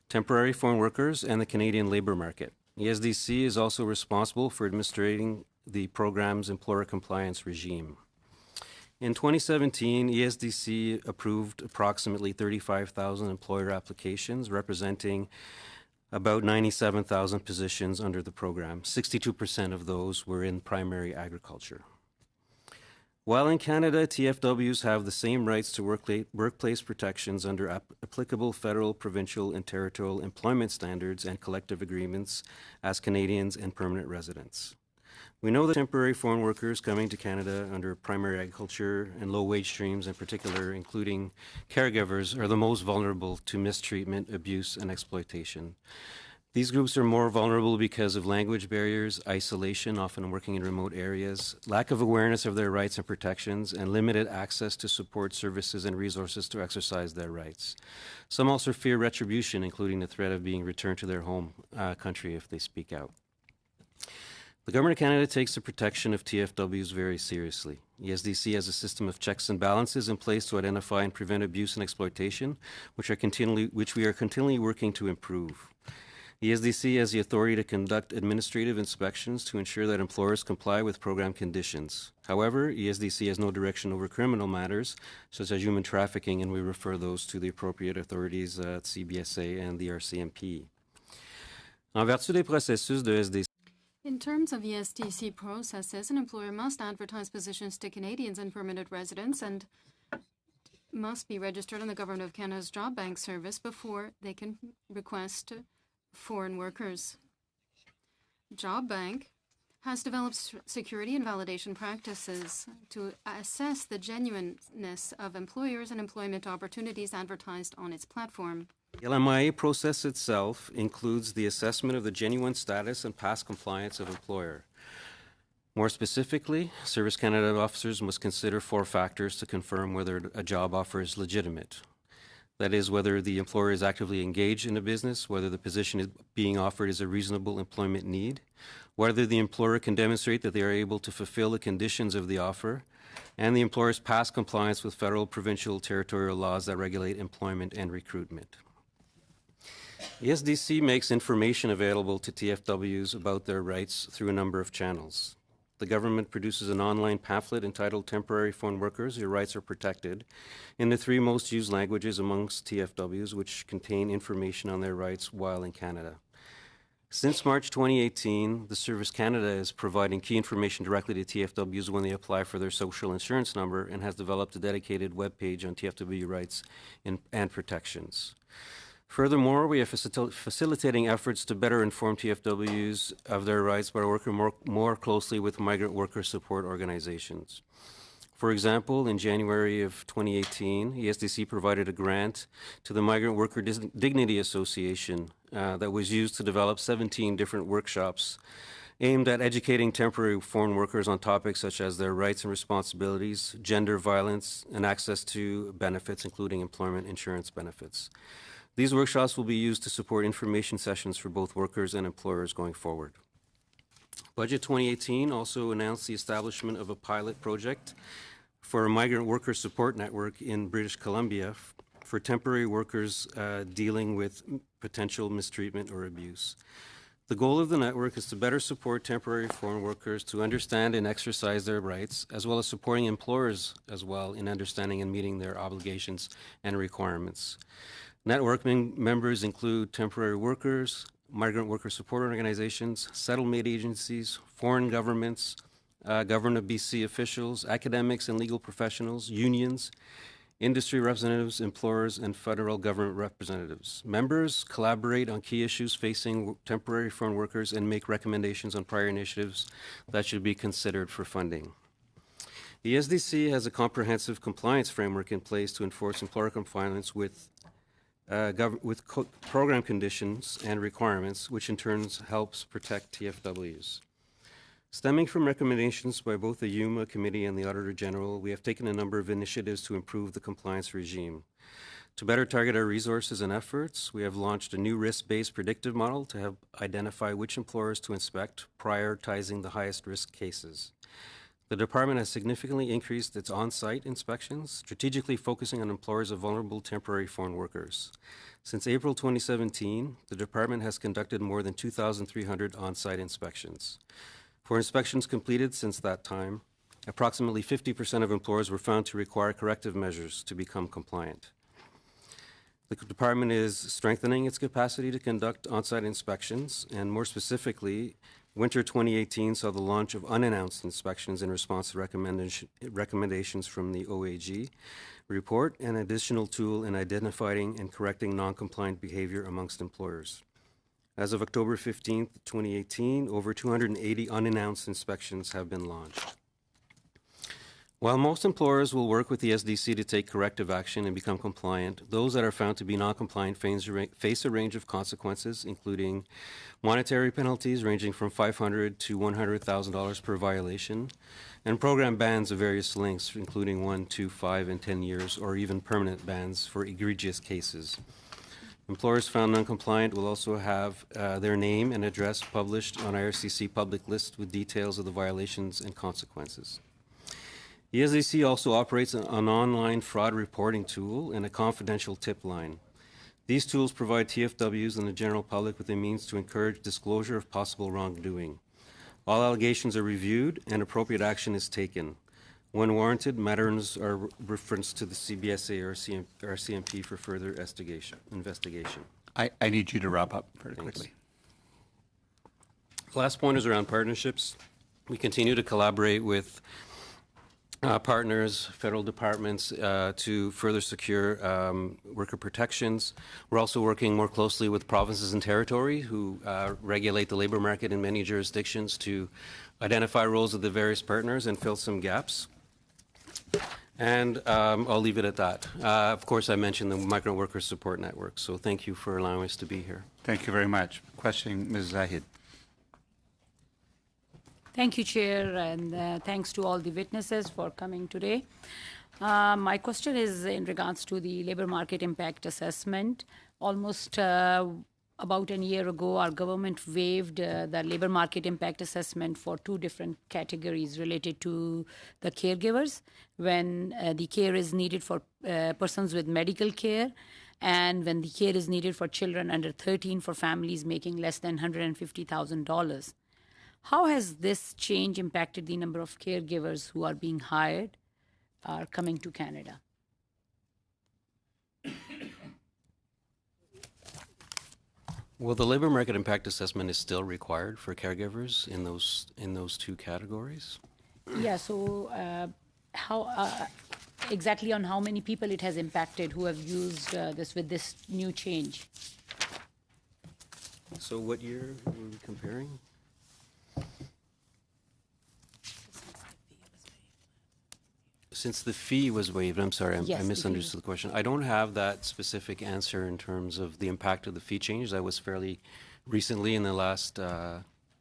S13: temporary foreign workers and the Canadian labor market. ESDC is also responsible for administrating the program's employer compliance regime. In 2017, ESDC approved approximately 35,000 employer applications, representing about 97,000 positions under the program. 62% of those were in primary agriculture. While in Canada, TFWs have the same rights to workplace protections under applicable federal, provincial, and territorial employment standards and collective agreements as Canadians and permanent residents. We know that temporary foreign workers coming to Canada under primary agriculture and low-wage streams in particular, including caregivers, are the most vulnerable to mistreatment, abuse, and exploitation. These groups are more vulnerable because of language barriers, isolation, often working in remote areas, lack of awareness of their rights and protections, and limited access to support services and resources to exercise their rights. Some also fear retribution, including the threat of being returned to their home country if they speak out. The Government of Canada takes the protection of TFWs very seriously. ESDC has a system of checks and balances in place to identify and prevent abuse and exploitation, which we are continually working to improve. ESDC has the authority to conduct administrative inspections to ensure that employers comply with program conditions. However, ESDC has no direction over criminal matters, such as human trafficking, and we refer those to the appropriate authorities at CBSA and the RCMP. En vertu des processus de SDC,
S2: in terms of ESDC processes, an employer must advertise positions to Canadians and permanent residents and must be registered on the Government of Canada's Job Bank service before they can request foreign workers. Job Bank has developed security and validation practices to assess the genuineness of employers and employment opportunities advertised on its platform.
S13: The LMIA process itself includes the assessment of the genuine status and past compliance of employer. More specifically, Service Canada officers must consider 4 factors to confirm whether a job offer is legitimate. That is, whether the employer is actively engaged in a business, whether the position is being offered is a reasonable employment need, whether the employer can demonstrate that they are able to fulfill the conditions of the offer, and the employer's past compliance with federal, provincial, territorial laws that regulate employment and recruitment. The SDC makes information available to TFWs about their rights through a number of channels. The government produces an online pamphlet entitled Temporary Foreign Workers, Your Rights Are Protected, in the 3 most used languages amongst TFWs, which contain information on their rights while in Canada. Since March 2018, the Service Canada is providing key information directly to TFWs when they apply for their social insurance number and has developed a dedicated webpage on TFW rights and protections. Furthermore, we are facilitating efforts to better inform TFWs of their rights by working more closely with migrant worker support organizations. For example, in January of 2018, ESDC provided a grant to the Migrant Worker Dignity Association that was used to develop 17 different workshops aimed at educating temporary foreign workers on topics such as their rights and responsibilities, gender violence, and access to benefits, including employment insurance benefits. These workshops will be used to support information sessions for both workers and employers going forward. Budget 2018 also announced the establishment of a pilot project for a migrant worker support network in British Columbia for temporary workers dealing with potential mistreatment or abuse. The goal of the network is to better support temporary foreign workers to understand and exercise their rights, as well as supporting employers as well in understanding and meeting their obligations and requirements. Network members include temporary workers, migrant worker support organizations, settlement agencies, foreign governments, Government of BC officials, academics and legal professionals, unions, industry representatives, employers, and federal government representatives. Members collaborate on key issues facing temporary foreign workers and make recommendations on prior initiatives that should be considered for funding. The SDC has a comprehensive compliance framework in place to enforce employer compliance with program conditions and requirements, which in turn helps protect TFWs. Stemming from recommendations by both the UMA Committee and the Auditor General, we have taken a number of initiatives to improve the compliance regime. To better target our resources and efforts, we have launched a new risk-based predictive model to help identify which employers to inspect, prioritizing the highest risk cases. The department has significantly increased its on-site inspections, strategically focusing on employers of vulnerable temporary foreign workers. Since April 2017, the department has conducted more than 2,300 on-site inspections. For inspections completed since that time, approximately 50% of employers were found to require corrective measures to become compliant. The department is strengthening its capacity to conduct on-site inspections, and more specifically, Winter 2018 saw the launch of unannounced inspections in response to recommendations from the OAG report, an additional tool in identifying and correcting non-compliant behavior amongst employers. As of October 15, 2018, over 280 unannounced inspections have been launched. While most employers will work with the SDC to take corrective action and become compliant, those that are found to be non-compliant face a range of consequences, including monetary penalties ranging from $500 to $100,000 per violation, and program bans of various lengths, including 1, 2, 5, and 10 years, or even permanent bans for egregious cases. Employers found non-compliant will also have their name and address published on IRCC public list with details of the violations and consequences. The SDC also operates an online fraud reporting tool and a confidential tip line. These tools provide TFWs and the general public with a means to encourage disclosure of possible wrongdoing. All allegations are reviewed and appropriate action is taken. When warranted, matters are referenced to the CBSA or CMP for further investigation.
S1: I need you to wrap up very quickly.
S13: The last point is around partnerships. We continue to collaborate with partners, federal departments, to further secure worker protections. We're also working more closely with provinces and territory who regulate the labor market in many jurisdictions to identify roles of the various partners and fill some gaps. And I'll leave it at that. Of course, I mentioned the Migrant Workers Support Network, so thank you for allowing us to be here.
S1: Thank you very much. Question, Ms. Zahid.
S5: Thank you, Chair, and thanks to all the witnesses for coming today. My question is in regards to the labor market impact assessment. Almost about a year ago, our government waived the labor market impact assessment for two different categories related to the caregivers when the care is needed for persons with medical care and when the care is needed for children under 13 for families making less than $150,000. How has this change impacted the number of caregivers who are being hired are coming to Canada?
S13: Well, the labor market impact assessment is still required for caregivers in those two categories.
S5: Yeah, so how exactly on how many people it has impacted who have used this with this new change?
S13: So what year were we comparing? Since the fee was waived, I'm sorry,
S5: Yes,
S13: I
S5: the
S13: misunderstood the question. I don't have that specific answer in terms of the impact of the fee change. That was fairly recently in the last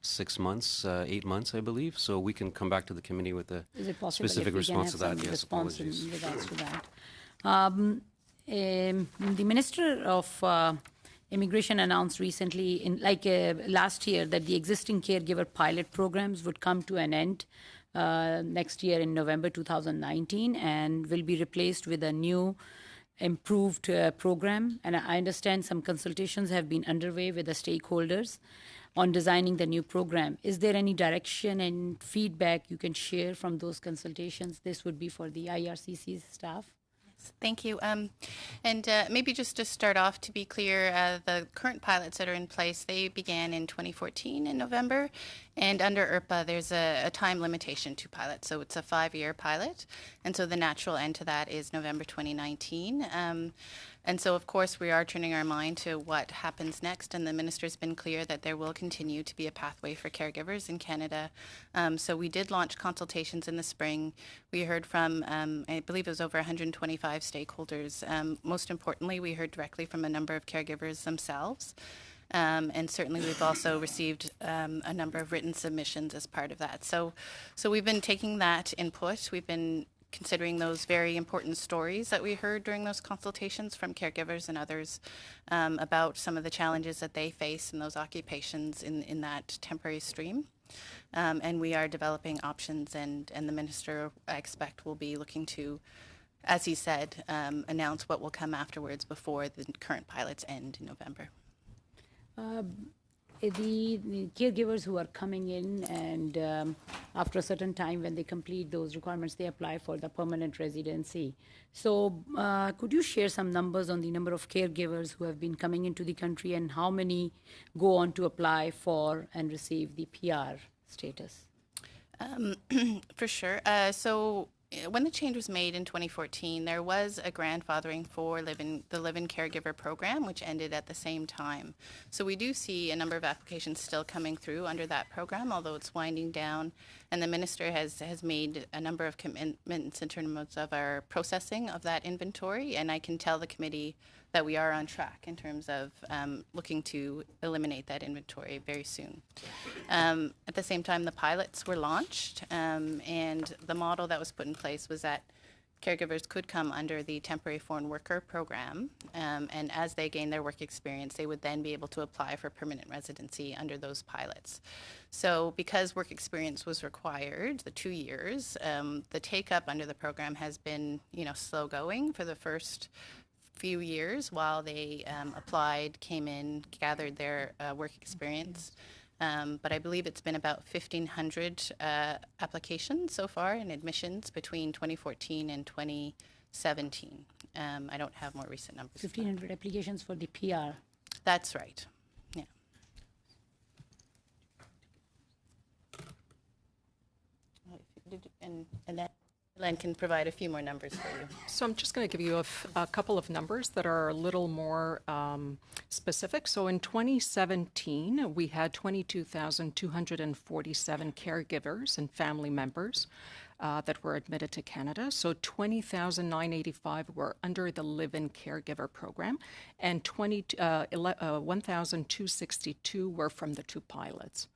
S13: 6 months, 8 months, I believe. So we can come back to the committee with a
S5: Is it possible
S13: specific
S5: if we
S13: response to
S5: can have
S13: that.
S5: some
S13: Yes,
S5: response
S13: apologies.
S5: in regards to that? The Minister of Immigration announced recently, last year, that the existing caregiver pilot programs would come to an end next year in November 2019 and will be replaced with a new improved program. And I understand some consultations have been underway with the stakeholders on designing the new program. Is there any direction and feedback you can share from those consultations? This would be for the IRCC staff.
S12: Thank you. And maybe just to start off, to be clear, the current pilots that are in place, they began in 2014 in November. And under IRPA, there's a time limitation to pilots. So it's a 5-year pilot. And so the natural end to that is November 2019. And so, of course, we are turning our mind to what happens next. And the minister's been clear that there will continue to be a pathway for caregivers in Canada. So we did launch consultations in the spring. We heard from, I believe it was over 125 stakeholders. Most importantly, we heard directly from a number of caregivers themselves. And certainly we've also received a number of written submissions as part of that. So we've been taking that input. We've been considering those very important stories that we heard during those consultations from caregivers and others about some of the challenges that they face in those occupations in that temporary stream. And we are developing options, and the minister, I expect, will be looking to, as he said, announce what will come afterwards before the current pilots end in November.
S5: The caregivers who are coming in and after a certain time when they complete those requirements, they apply for the permanent residency. So could you share some numbers on the number of caregivers who have been coming into the country and how many go on to apply for and receive the PR status?
S12: For sure. So when the change was made in 2014, there was a grandfathering for the live-in caregiver program, which ended at the same time. So we do see a number of applications still coming through under that program, although it's winding down. And the minister has made a number of commitments in terms of our processing of that inventory. And I can tell the committee that we are on track in terms of looking to eliminate that inventory very soon. At the same time, the pilots were launched, and the model that was put in place was that caregivers could come under the temporary foreign worker program, and as they gain their work experience, they would then be able to apply for permanent residency under those pilots. So because work experience was required, the 2 years, the take-up under the program has been, slow going for the first few years while they applied, came in, gathered their work experience. But I believe it's been about 1,500 applications so far in admissions between 2014 and 2017. I don't have more recent numbers.
S5: 1,500 applications for the PR.
S12: That's right. Yeah. And then Len can provide a few more numbers for you.
S14: So I'm just going to give you a couple of numbers that are a little more specific. So in 2017, we had 22,247 caregivers and family members that were admitted to Canada. So 20,985 were under the live-in caregiver program, and 1,262 were from the two pilots.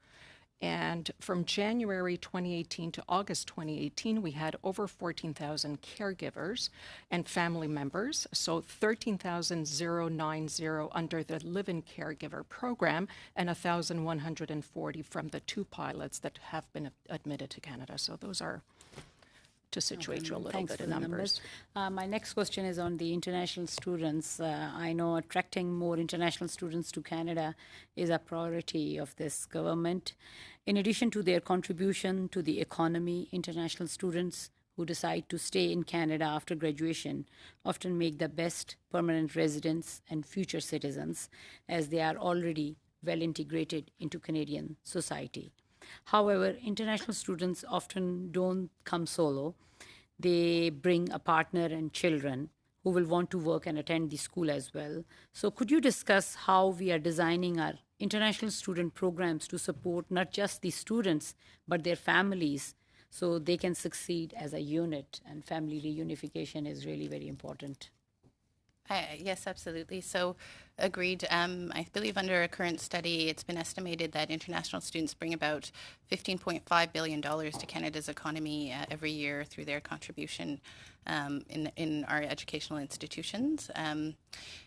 S14: And from January 2018 to August 2018, we had over 14,000 caregivers and family members, so 13,090 under the Live-In Caregiver program and 1,140 from the 2 pilots that have been admitted to Canada. So those are to situate you a little
S5: Thanks
S14: bit
S5: for
S14: in
S5: the
S14: numbers.
S5: My next question is on the international students. I know attracting more international students to Canada is a priority of this government. In addition to their contribution to the economy, international students who decide to stay in Canada after graduation often make the best permanent residents and future citizens, as they are already well integrated into Canadian society. However, international students often don't come solo. They bring a partner and children who will want to work and attend the school as well. So could you discuss how we are designing our international student programs to support not just the students, but their families, so they can succeed as a unit, and family reunification is really very important.
S12: Yes, absolutely. So, agreed. I believe under a current study, it's been estimated that international students bring about $15.5 billion to Canada's economy every year through their contribution in our educational institutions.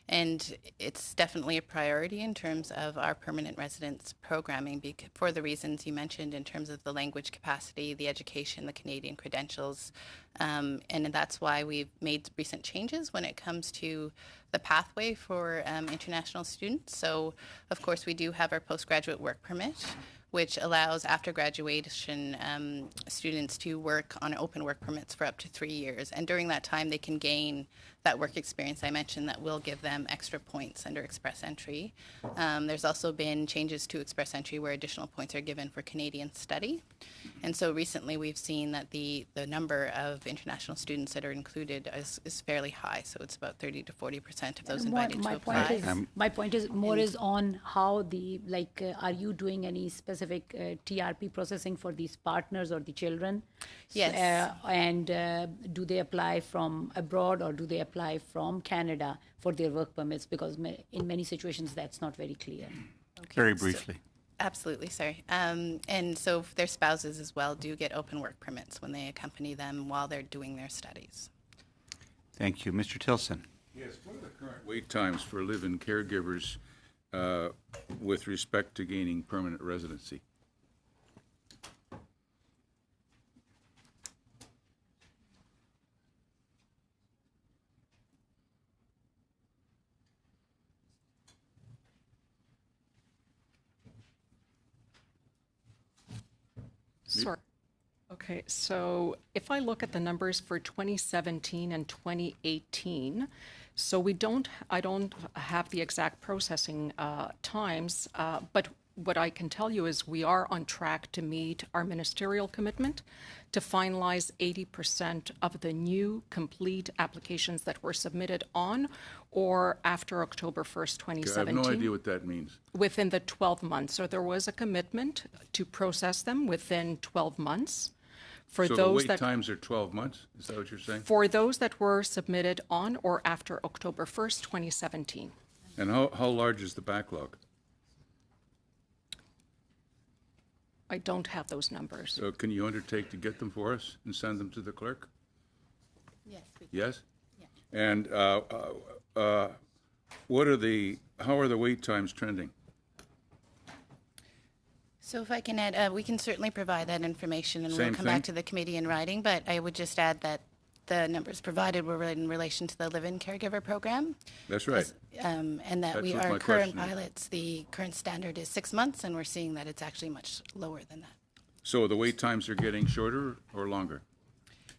S12: And it's definitely a priority in terms of our permanent residence programming for the reasons you mentioned in terms of the language capacity, the education, the Canadian credentials. And that's why we've made recent changes when it comes to the pathway for international students. So, of course, we do have our postgraduate work permit, which allows after graduation students to work on open work permits for up to 3 years. And during that time, they can gain that work experience I mentioned that will give them extra points under Express Entry. There's also been changes to Express Entry where additional points are given for Canadian study. And so recently we've seen that the number of international students that are included is fairly high. So it's about 30 to 40% of those invited to apply.
S5: My point is more is on how are you doing any specific TRP processing for these partners or the children?
S12: Yes.
S5: And do they apply from abroad or do they apply from Canada for their work permits? Because in many situations that's not very clear.
S12: Okay.
S1: Very briefly.
S12: Absolutely, sorry. And so their spouses as well do get open work permits when they accompany them while they're doing their studies.
S1: Thank you. Mr. Tilson.
S10: Yes, what are the current wait times for live-in caregivers with respect to gaining permanent residency?
S14: Sorry. Okay, so if I look at the numbers for 2017 and 2018, so I don't have the exact processing times, but what I can tell you is we are on track to meet our ministerial commitment to finalize 80% of the new complete applications that were submitted on or after October 1st, 2017.
S10: I have no idea what that means.
S14: Within the 12 months. So there was a commitment to process them within 12 months. For
S10: so
S14: those
S10: the wait times are 12 months? Is that what you're saying?
S14: For those that were submitted on or after October 1st, 2017.
S10: And how large is the backlog?
S14: I don't have those numbers.
S10: So can you undertake to get them for us and send them to the clerk?
S12: Yes.
S10: Yes?
S12: Yeah.
S10: And how are the wait times trending?
S12: So if I can add, we can certainly provide that information and we'll come back to the committee in writing, but I would just add that the numbers provided were in relation to the live-in caregiver program.
S10: That's right.
S12: And that
S10: That's what
S12: our
S10: my
S12: current
S10: question is.
S12: pilots, the current standard is 6 months, and we're seeing that it's actually much lower than that.
S10: So the wait times are getting shorter or longer?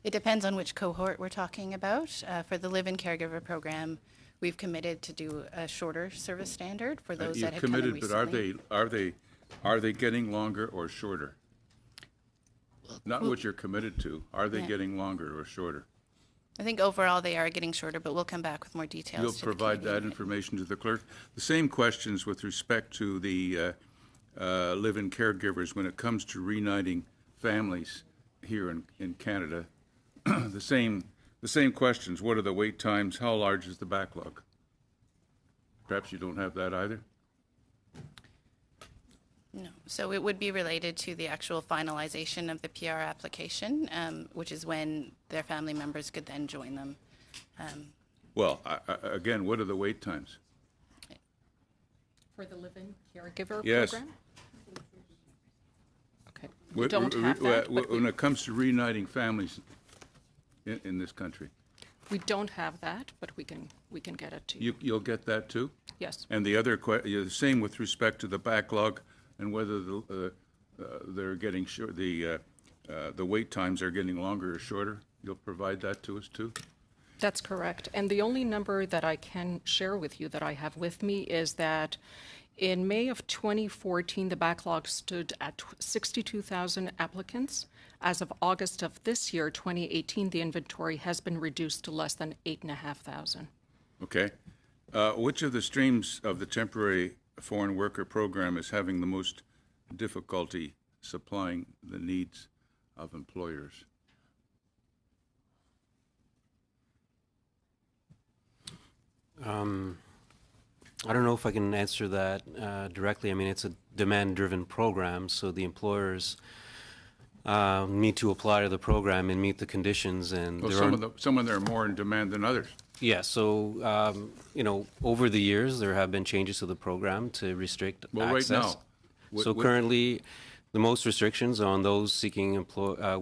S12: It depends on which cohort we're talking about. For the live-in caregiver program, we've committed to do a shorter service standard for those that have come in
S10: committed,
S12: recently.
S10: but are they getting longer or shorter? Not what you're committed to. Are they
S12: Yeah.
S10: getting longer or shorter?
S12: I think overall they are getting shorter, but we'll come back with more details.
S10: You'll
S12: to the
S10: provide
S12: committee.
S10: that information to the clerk. The same questions with respect to the live-in caregivers when it comes to reuniting families here in Canada. The same questions. What are the wait times? How large is the backlog? Perhaps you don't have that either?
S12: No. So it would be related to the actual finalization of the PR application, which is when their family members could then join them.
S10: Well, again, what are the wait times?
S14: For the live-in caregiver
S10: Yes.
S14: program? Okay, we don't have that, but
S10: When it comes to reuniting families in this country,
S14: we don't have that, but we can get it to you.
S10: you'll get that too?
S14: Yes.
S10: And the other, the same with respect to the backlog and whether they're getting short, the wait times are getting longer or shorter? You'll provide that to us too?
S14: That's correct. And the only number that I can share with you that I have with me is that in May of 2014, the backlog stood at 62,000 applicants. As of August of this year, 2018, the inventory has been reduced to less than 8,500.
S10: Okay. Which of the streams of the temporary foreign worker program is having the most difficulty supplying the needs of employers?
S13: I don't know if I can answer that directly. I mean, it's a demand-driven program, so the employers need to apply to the program and meet the conditions. And
S10: Well,
S13: there
S10: some of them are more in demand than others.
S13: yeah, so over the years there have been changes to the program to restrict
S10: Well,
S13: access.
S10: right now,
S13: So currently, the most restrictions are on those seeking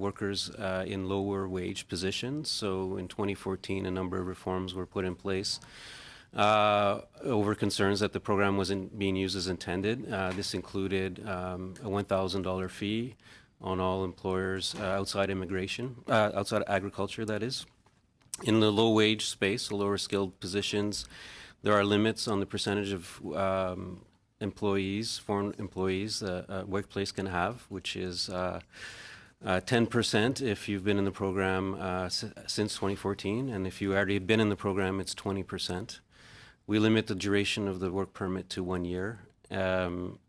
S13: workers in lower wage positions. So in 2014, a number of reforms were put in place over concerns that the program wasn't being used as intended. This included a $1,000 fee on all employers outside immigration, outside agriculture, that is. In the low wage space, the lower skilled positions, there are limits on the percentage of employees, foreign employees, a workplace can have, which is 10% if you've been in the program since 2014, and if you already been in the program, it's 20%. We limit the duration of the work permit to 1 year.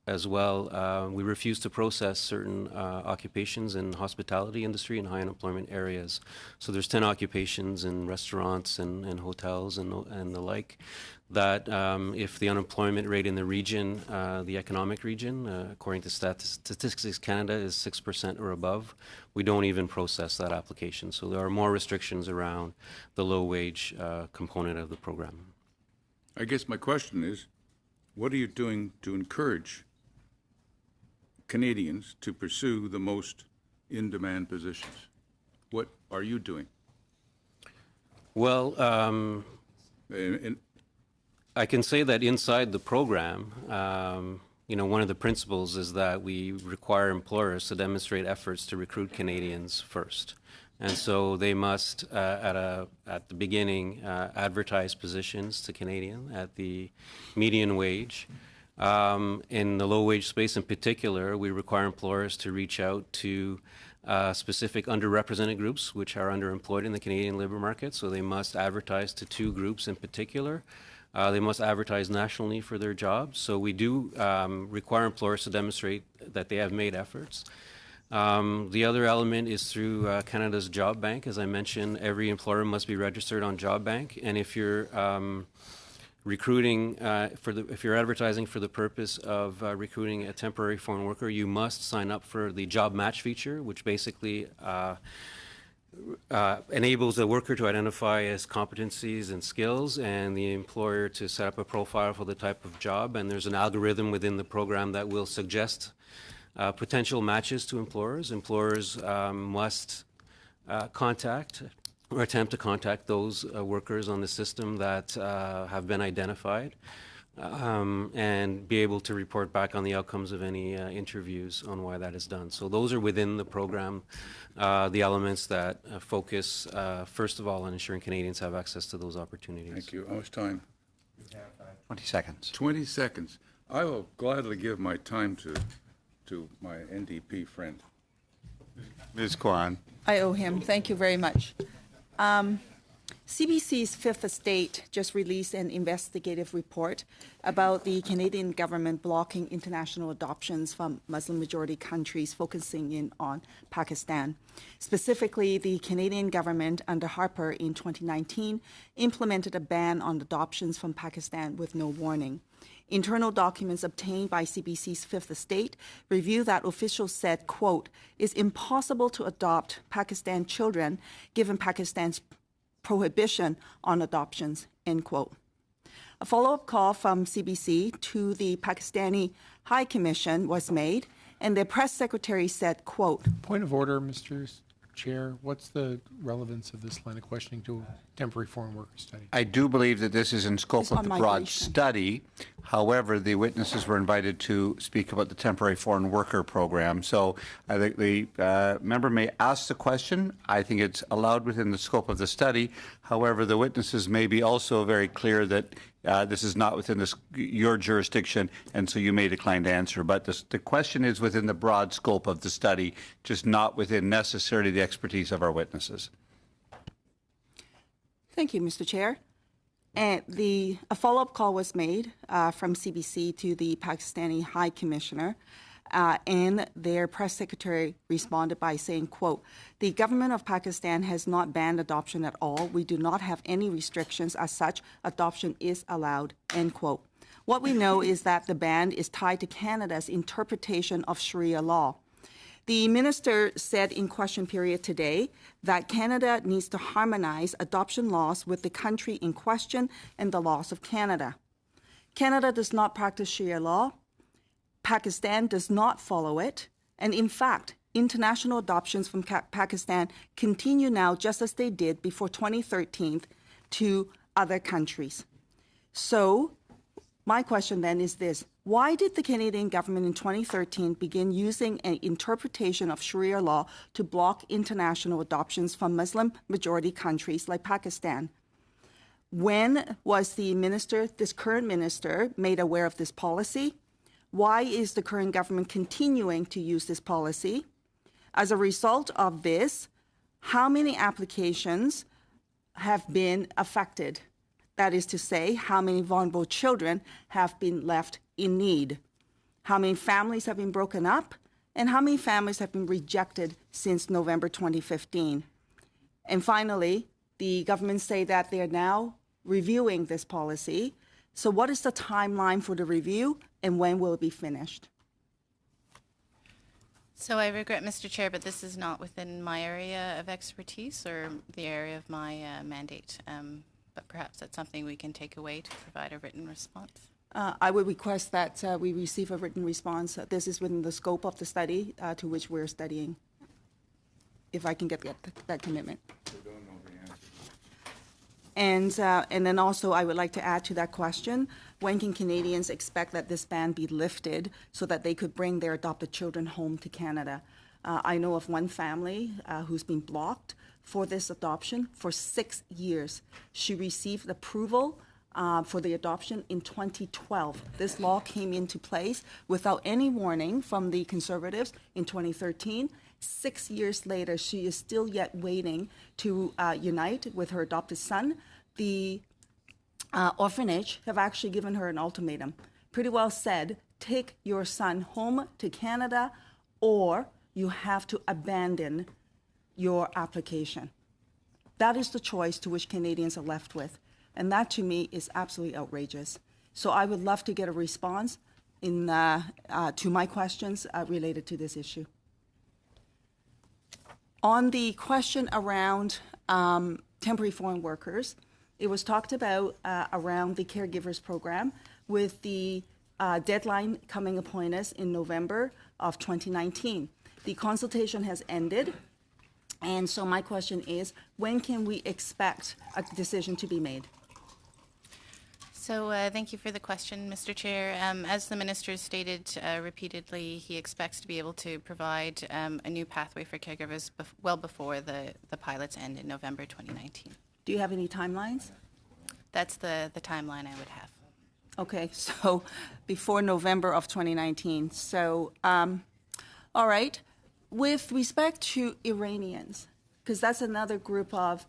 S13: As well, we refuse to process certain occupations in hospitality industry and high unemployment areas. So there's 10 occupations in restaurants and hotels and the like that if the unemployment rate in the region, the economic region, according to Statistics Canada, is 6% or above, we don't even process that application. So there are more restrictions around the low wage component of the program.
S10: I guess my question is, what are you doing to encourage Canadians to pursue the most in-demand positions? What are you doing?
S13: Well,
S10: And
S13: I can say that inside the program, one of the principles is that we require employers to demonstrate efforts to recruit Canadians first. And so they must, at the beginning, advertise positions to Canadian at the median wage. In the low wage space in particular, we require employers to reach out to specific underrepresented groups which are underemployed in the Canadian labor market. So they must advertise to 2 groups in particular. They must advertise nationally for their jobs. So we do require employers to demonstrate that they have made efforts. The other element is through Canada's Job Bank. As I mentioned, every employer must be registered on Job Bank. And if you're recruiting if you're advertising for the purpose of recruiting a temporary foreign worker, you must sign up for the job match feature, which basically enables the worker to identify his competencies and skills and the employer to set up a profile for the type of job. And there's an algorithm within the program that will suggest potential matches to employers. Employers must contact or attempt to contact those workers on the system that have been identified and be able to report back on the outcomes of any interviews on why that is done. So those are within the program, the elements that focus, first of all, on ensuring Canadians have access to those opportunities.
S10: thank you. How much time?
S1: 20 seconds.
S10: 20 seconds. I will gladly give my time to my NDP friend.
S1: Ms. Kwan.
S11: I owe him. Thank you very much. CBC's Fifth Estate just released an investigative report about the Canadian government blocking international adoptions from Muslim-majority countries, focusing in on Pakistan. Specifically, the Canadian government under Harper in 2019 implemented a ban on adoptions from Pakistan with no warning. Internal documents obtained by CBC's Fifth Estate reveal that officials said, quote, "It's impossible to adopt Pakistan children given Pakistan's prohibition on adoptions," end quote. A follow-up call from CBC to the Pakistani High Commission was made, and their press secretary said, quote,
S8: Point of order, Mr. Chair. What's the relevance of this line of questioning to a temporary foreign worker study?
S1: I do believe that this is in scope
S11: It's
S1: of
S11: on
S1: the broad
S11: migration.
S1: study. However, the witnesses were invited to speak about the temporary foreign worker program. So I think the member may ask the question. I think it's allowed within the scope of the study. However, the witnesses may be also very clear that this is not within your jurisdiction, and so you may decline to answer. But the question is within the broad scope of the study, just not within necessarily the expertise of our witnesses.
S11: Thank you, Mr. Chair. And a follow-up call was made from CBC to the Pakistani High Commissioner, and their press secretary responded by saying, quote, "The government of Pakistan has not banned adoption at all. We do not have any restrictions as such. Adoption is allowed," end quote. What we know is that the ban is tied to Canada's interpretation of Sharia law. The minister said in question period today that Canada needs to harmonize adoption laws with the country in question and the laws of Canada. Canada does not practice Sharia law. Pakistan does not follow it. And in fact, international adoptions from Pakistan continue now just as they did before 2013 to other countries. So my question then is this: why did the Canadian government in 2013 begin using an interpretation of Sharia law to block international adoptions from Muslim-majority countries like Pakistan? When was this current minister, made aware of this policy? Why is the current government continuing to use this policy? As a result of this, how many applications have been affected? That is to say, how many vulnerable children have been left in need? How many families have been broken up? And how many families have been rejected since November 2015? And finally, the government say that they are now reviewing this policy. So what is the timeline for the review, and when will it be finished?
S12: So I regret, Mr. Chair, but this is not within my area of expertise or the area of my mandate. But perhaps that's something we can take away to provide a written response.
S11: I would request that we receive a written response. This is within the scope of the study to which we're studying, if I can get that commitment. And then also, I would like to add to that question, when can Canadians expect that this ban be lifted so that they could bring their adopted children home to Canada? I know of one family who's been blocked for this adoption for 6 years. She received approval for the adoption in 2012. This law came into place without any warning from the Conservatives in 2013. 6 years later, she is still yet waiting to unite with her adopted son. The orphanage have actually given her an ultimatum. Pretty well said, take your son home to Canada or you have to abandon your application. That is the choice to which Canadians are left with. And that to me is absolutely outrageous. So I would love to get a response to my questions related to this issue. On the question around temporary foreign workers, it was talked about around the caregivers program with the deadline coming upon us in November of 2019. The consultation has ended, and so my question is, when can we expect a decision to be made?
S12: So thank you for the question, Mr. Chair. As the Minister stated repeatedly, he expects to be able to provide a new pathway for caregivers well before the pilots end in November 2019.
S11: Do you have any timelines?
S12: That's the timeline I would have.
S11: Okay, so before November of 2019. So, all right. With respect to Iranians, because that's another group of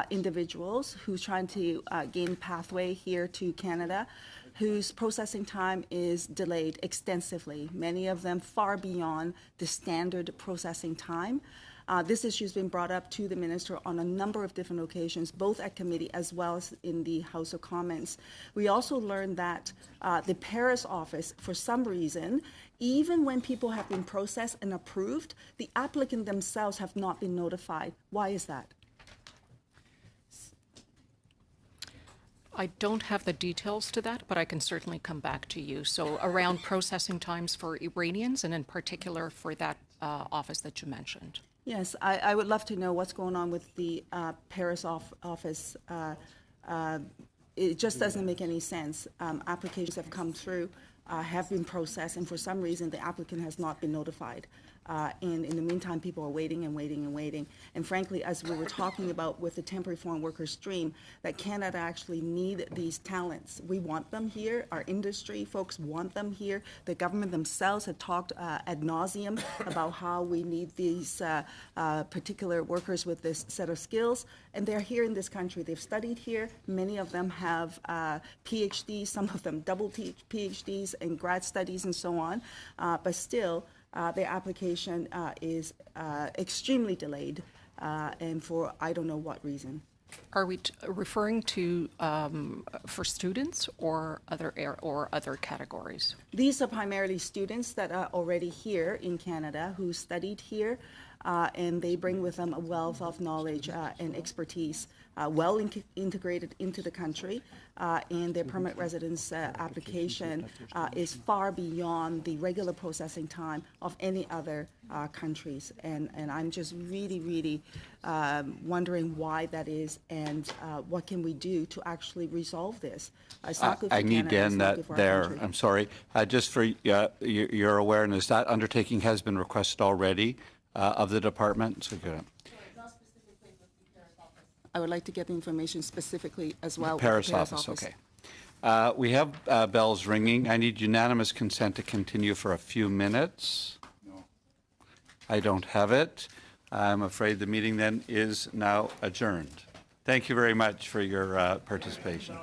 S11: individuals who's trying to gain pathway here to Canada, whose processing time is delayed extensively, many of them far beyond the standard processing time. This issue has been brought up to the minister on a number of different occasions, both at committee as well as in the House of Commons. We also learned that the Paris office, for some reason, even when people have been processed and approved, the applicant themselves have not been notified. Why is that?
S14: I don't have the details to that, but I can certainly come back to you. So around processing times for Iranians, and in particular for that office that you mentioned.
S11: Yes, I would love to know what's going on with the Paris office. It just doesn't make any sense. Applications have come through, have been processed, and for some reason the applicant has not been notified. And in the meantime, people are waiting and waiting and waiting. And frankly, as we were talking about with the temporary foreign worker stream, that Canada actually need these talents. We want them here. Our industry folks want them here. The government themselves have talked ad nauseum about how we need these particular workers with this set of skills. And they're here in this country. They've studied here. Many of them have PhDs, some of them double PhDs and grad studies and so on. But still, their application is extremely delayed, and for I don't know what reason.
S14: Are we referring to for students or other categories?
S11: These are primarily students that are already here in Canada who studied here, and they bring with them a wealth of knowledge and expertise, well integrated into the country, and their permanent residence application is far beyond the regular processing time of any other countries. And I'm just really wondering why that is, and what can we do to actually resolve this. It's not good for
S1: I need to
S11: Canada,
S1: end
S11: it's not
S1: that
S11: good for our
S1: there.
S11: country.
S1: I'm sorry. Just for your awareness, that undertaking has been requested already of the department. So good.
S11: I would like to get the information specifically as well.
S1: Paris
S11: with the
S1: office, okay. We have bells ringing. I need unanimous consent to continue for a few minutes. No. I don't have it. I'm afraid the meeting then is now adjourned. Thank you very much for your participation.